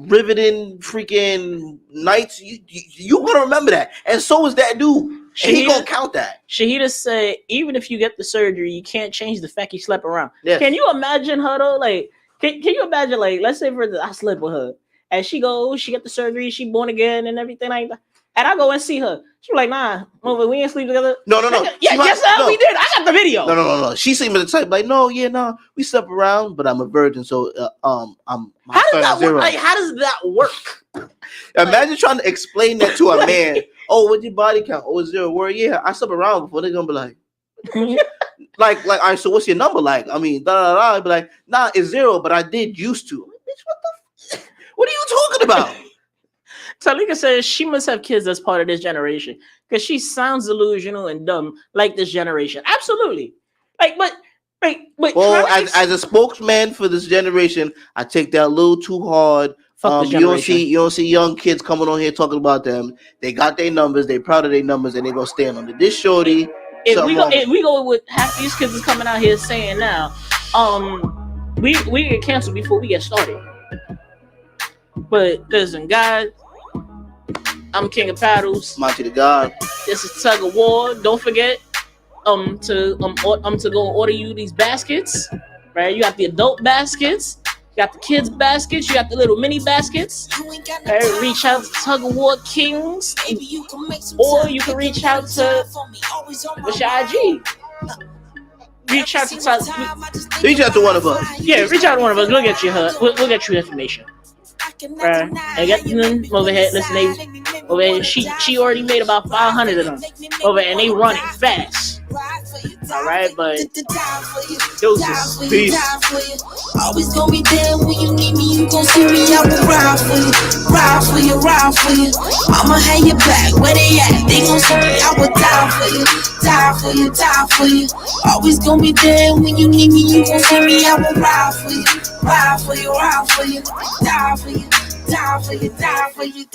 riveting freaking nights. You gonna remember that, and so is that dude. And he gonna count that. Shahida said, even if you get the surgery, you can't change the fact you slept around. Yes. Can you imagine her though? Can you imagine let's say for instance, I slept with her. And she get the surgery, she born again and everything like that. And I go and see her. She like, nah, we ain't sleep together. No. We did. I got the video. No. She seemed the type like, no, we slept around, but I'm a virgin, so how does that work? How does that work? Imagine trying to explain that to a man. Oh, what's your body count? Oh, it's 0. Word, yeah, I slept around before. They're gonna be like, like, all right, so what's your number like? I mean, I'd be like, nah, it's 0, but I did used to. Bitch, what are you talking about? Talika says she must have kids that's part of this generation because she sounds delusional and dumb like this generation. Absolutely. Like, but well, as a spokesman for this generation, I take that a little too hard. You don't see young kids coming on here talking about them. They got their numbers, they proud of their numbers, and they gonna stand under this shorty. If we go with half these kids is coming out here saying now, we get canceled before we get started. But listen, guys, I'm King of Paddles. Monty the God. This is Tug of War. Don't forget to go order you these baskets. Right? You got the adult baskets, you got the kids baskets, you got the little mini baskets. Right? Reach out to Tug of War Kings, or you can reach out to what's your IG? Reach out to one of us. Yeah, reach out to one of us. We'll get you information. Right. And get them over here. Listen, they over here. She already made about 500 of them over here, and they running fast. All right, but deuces. Peace. Always gonna be there when you need me. You gon' see me. I will ride for you, ride for you, ride for you. I'ma have your back. Where they at? They gon' see me. I will die for you, die for you, die for you. Always gonna be there when you need me. You gon' see me. I will ride for you, ride for you, ride for you, die for you, die for you, die for you.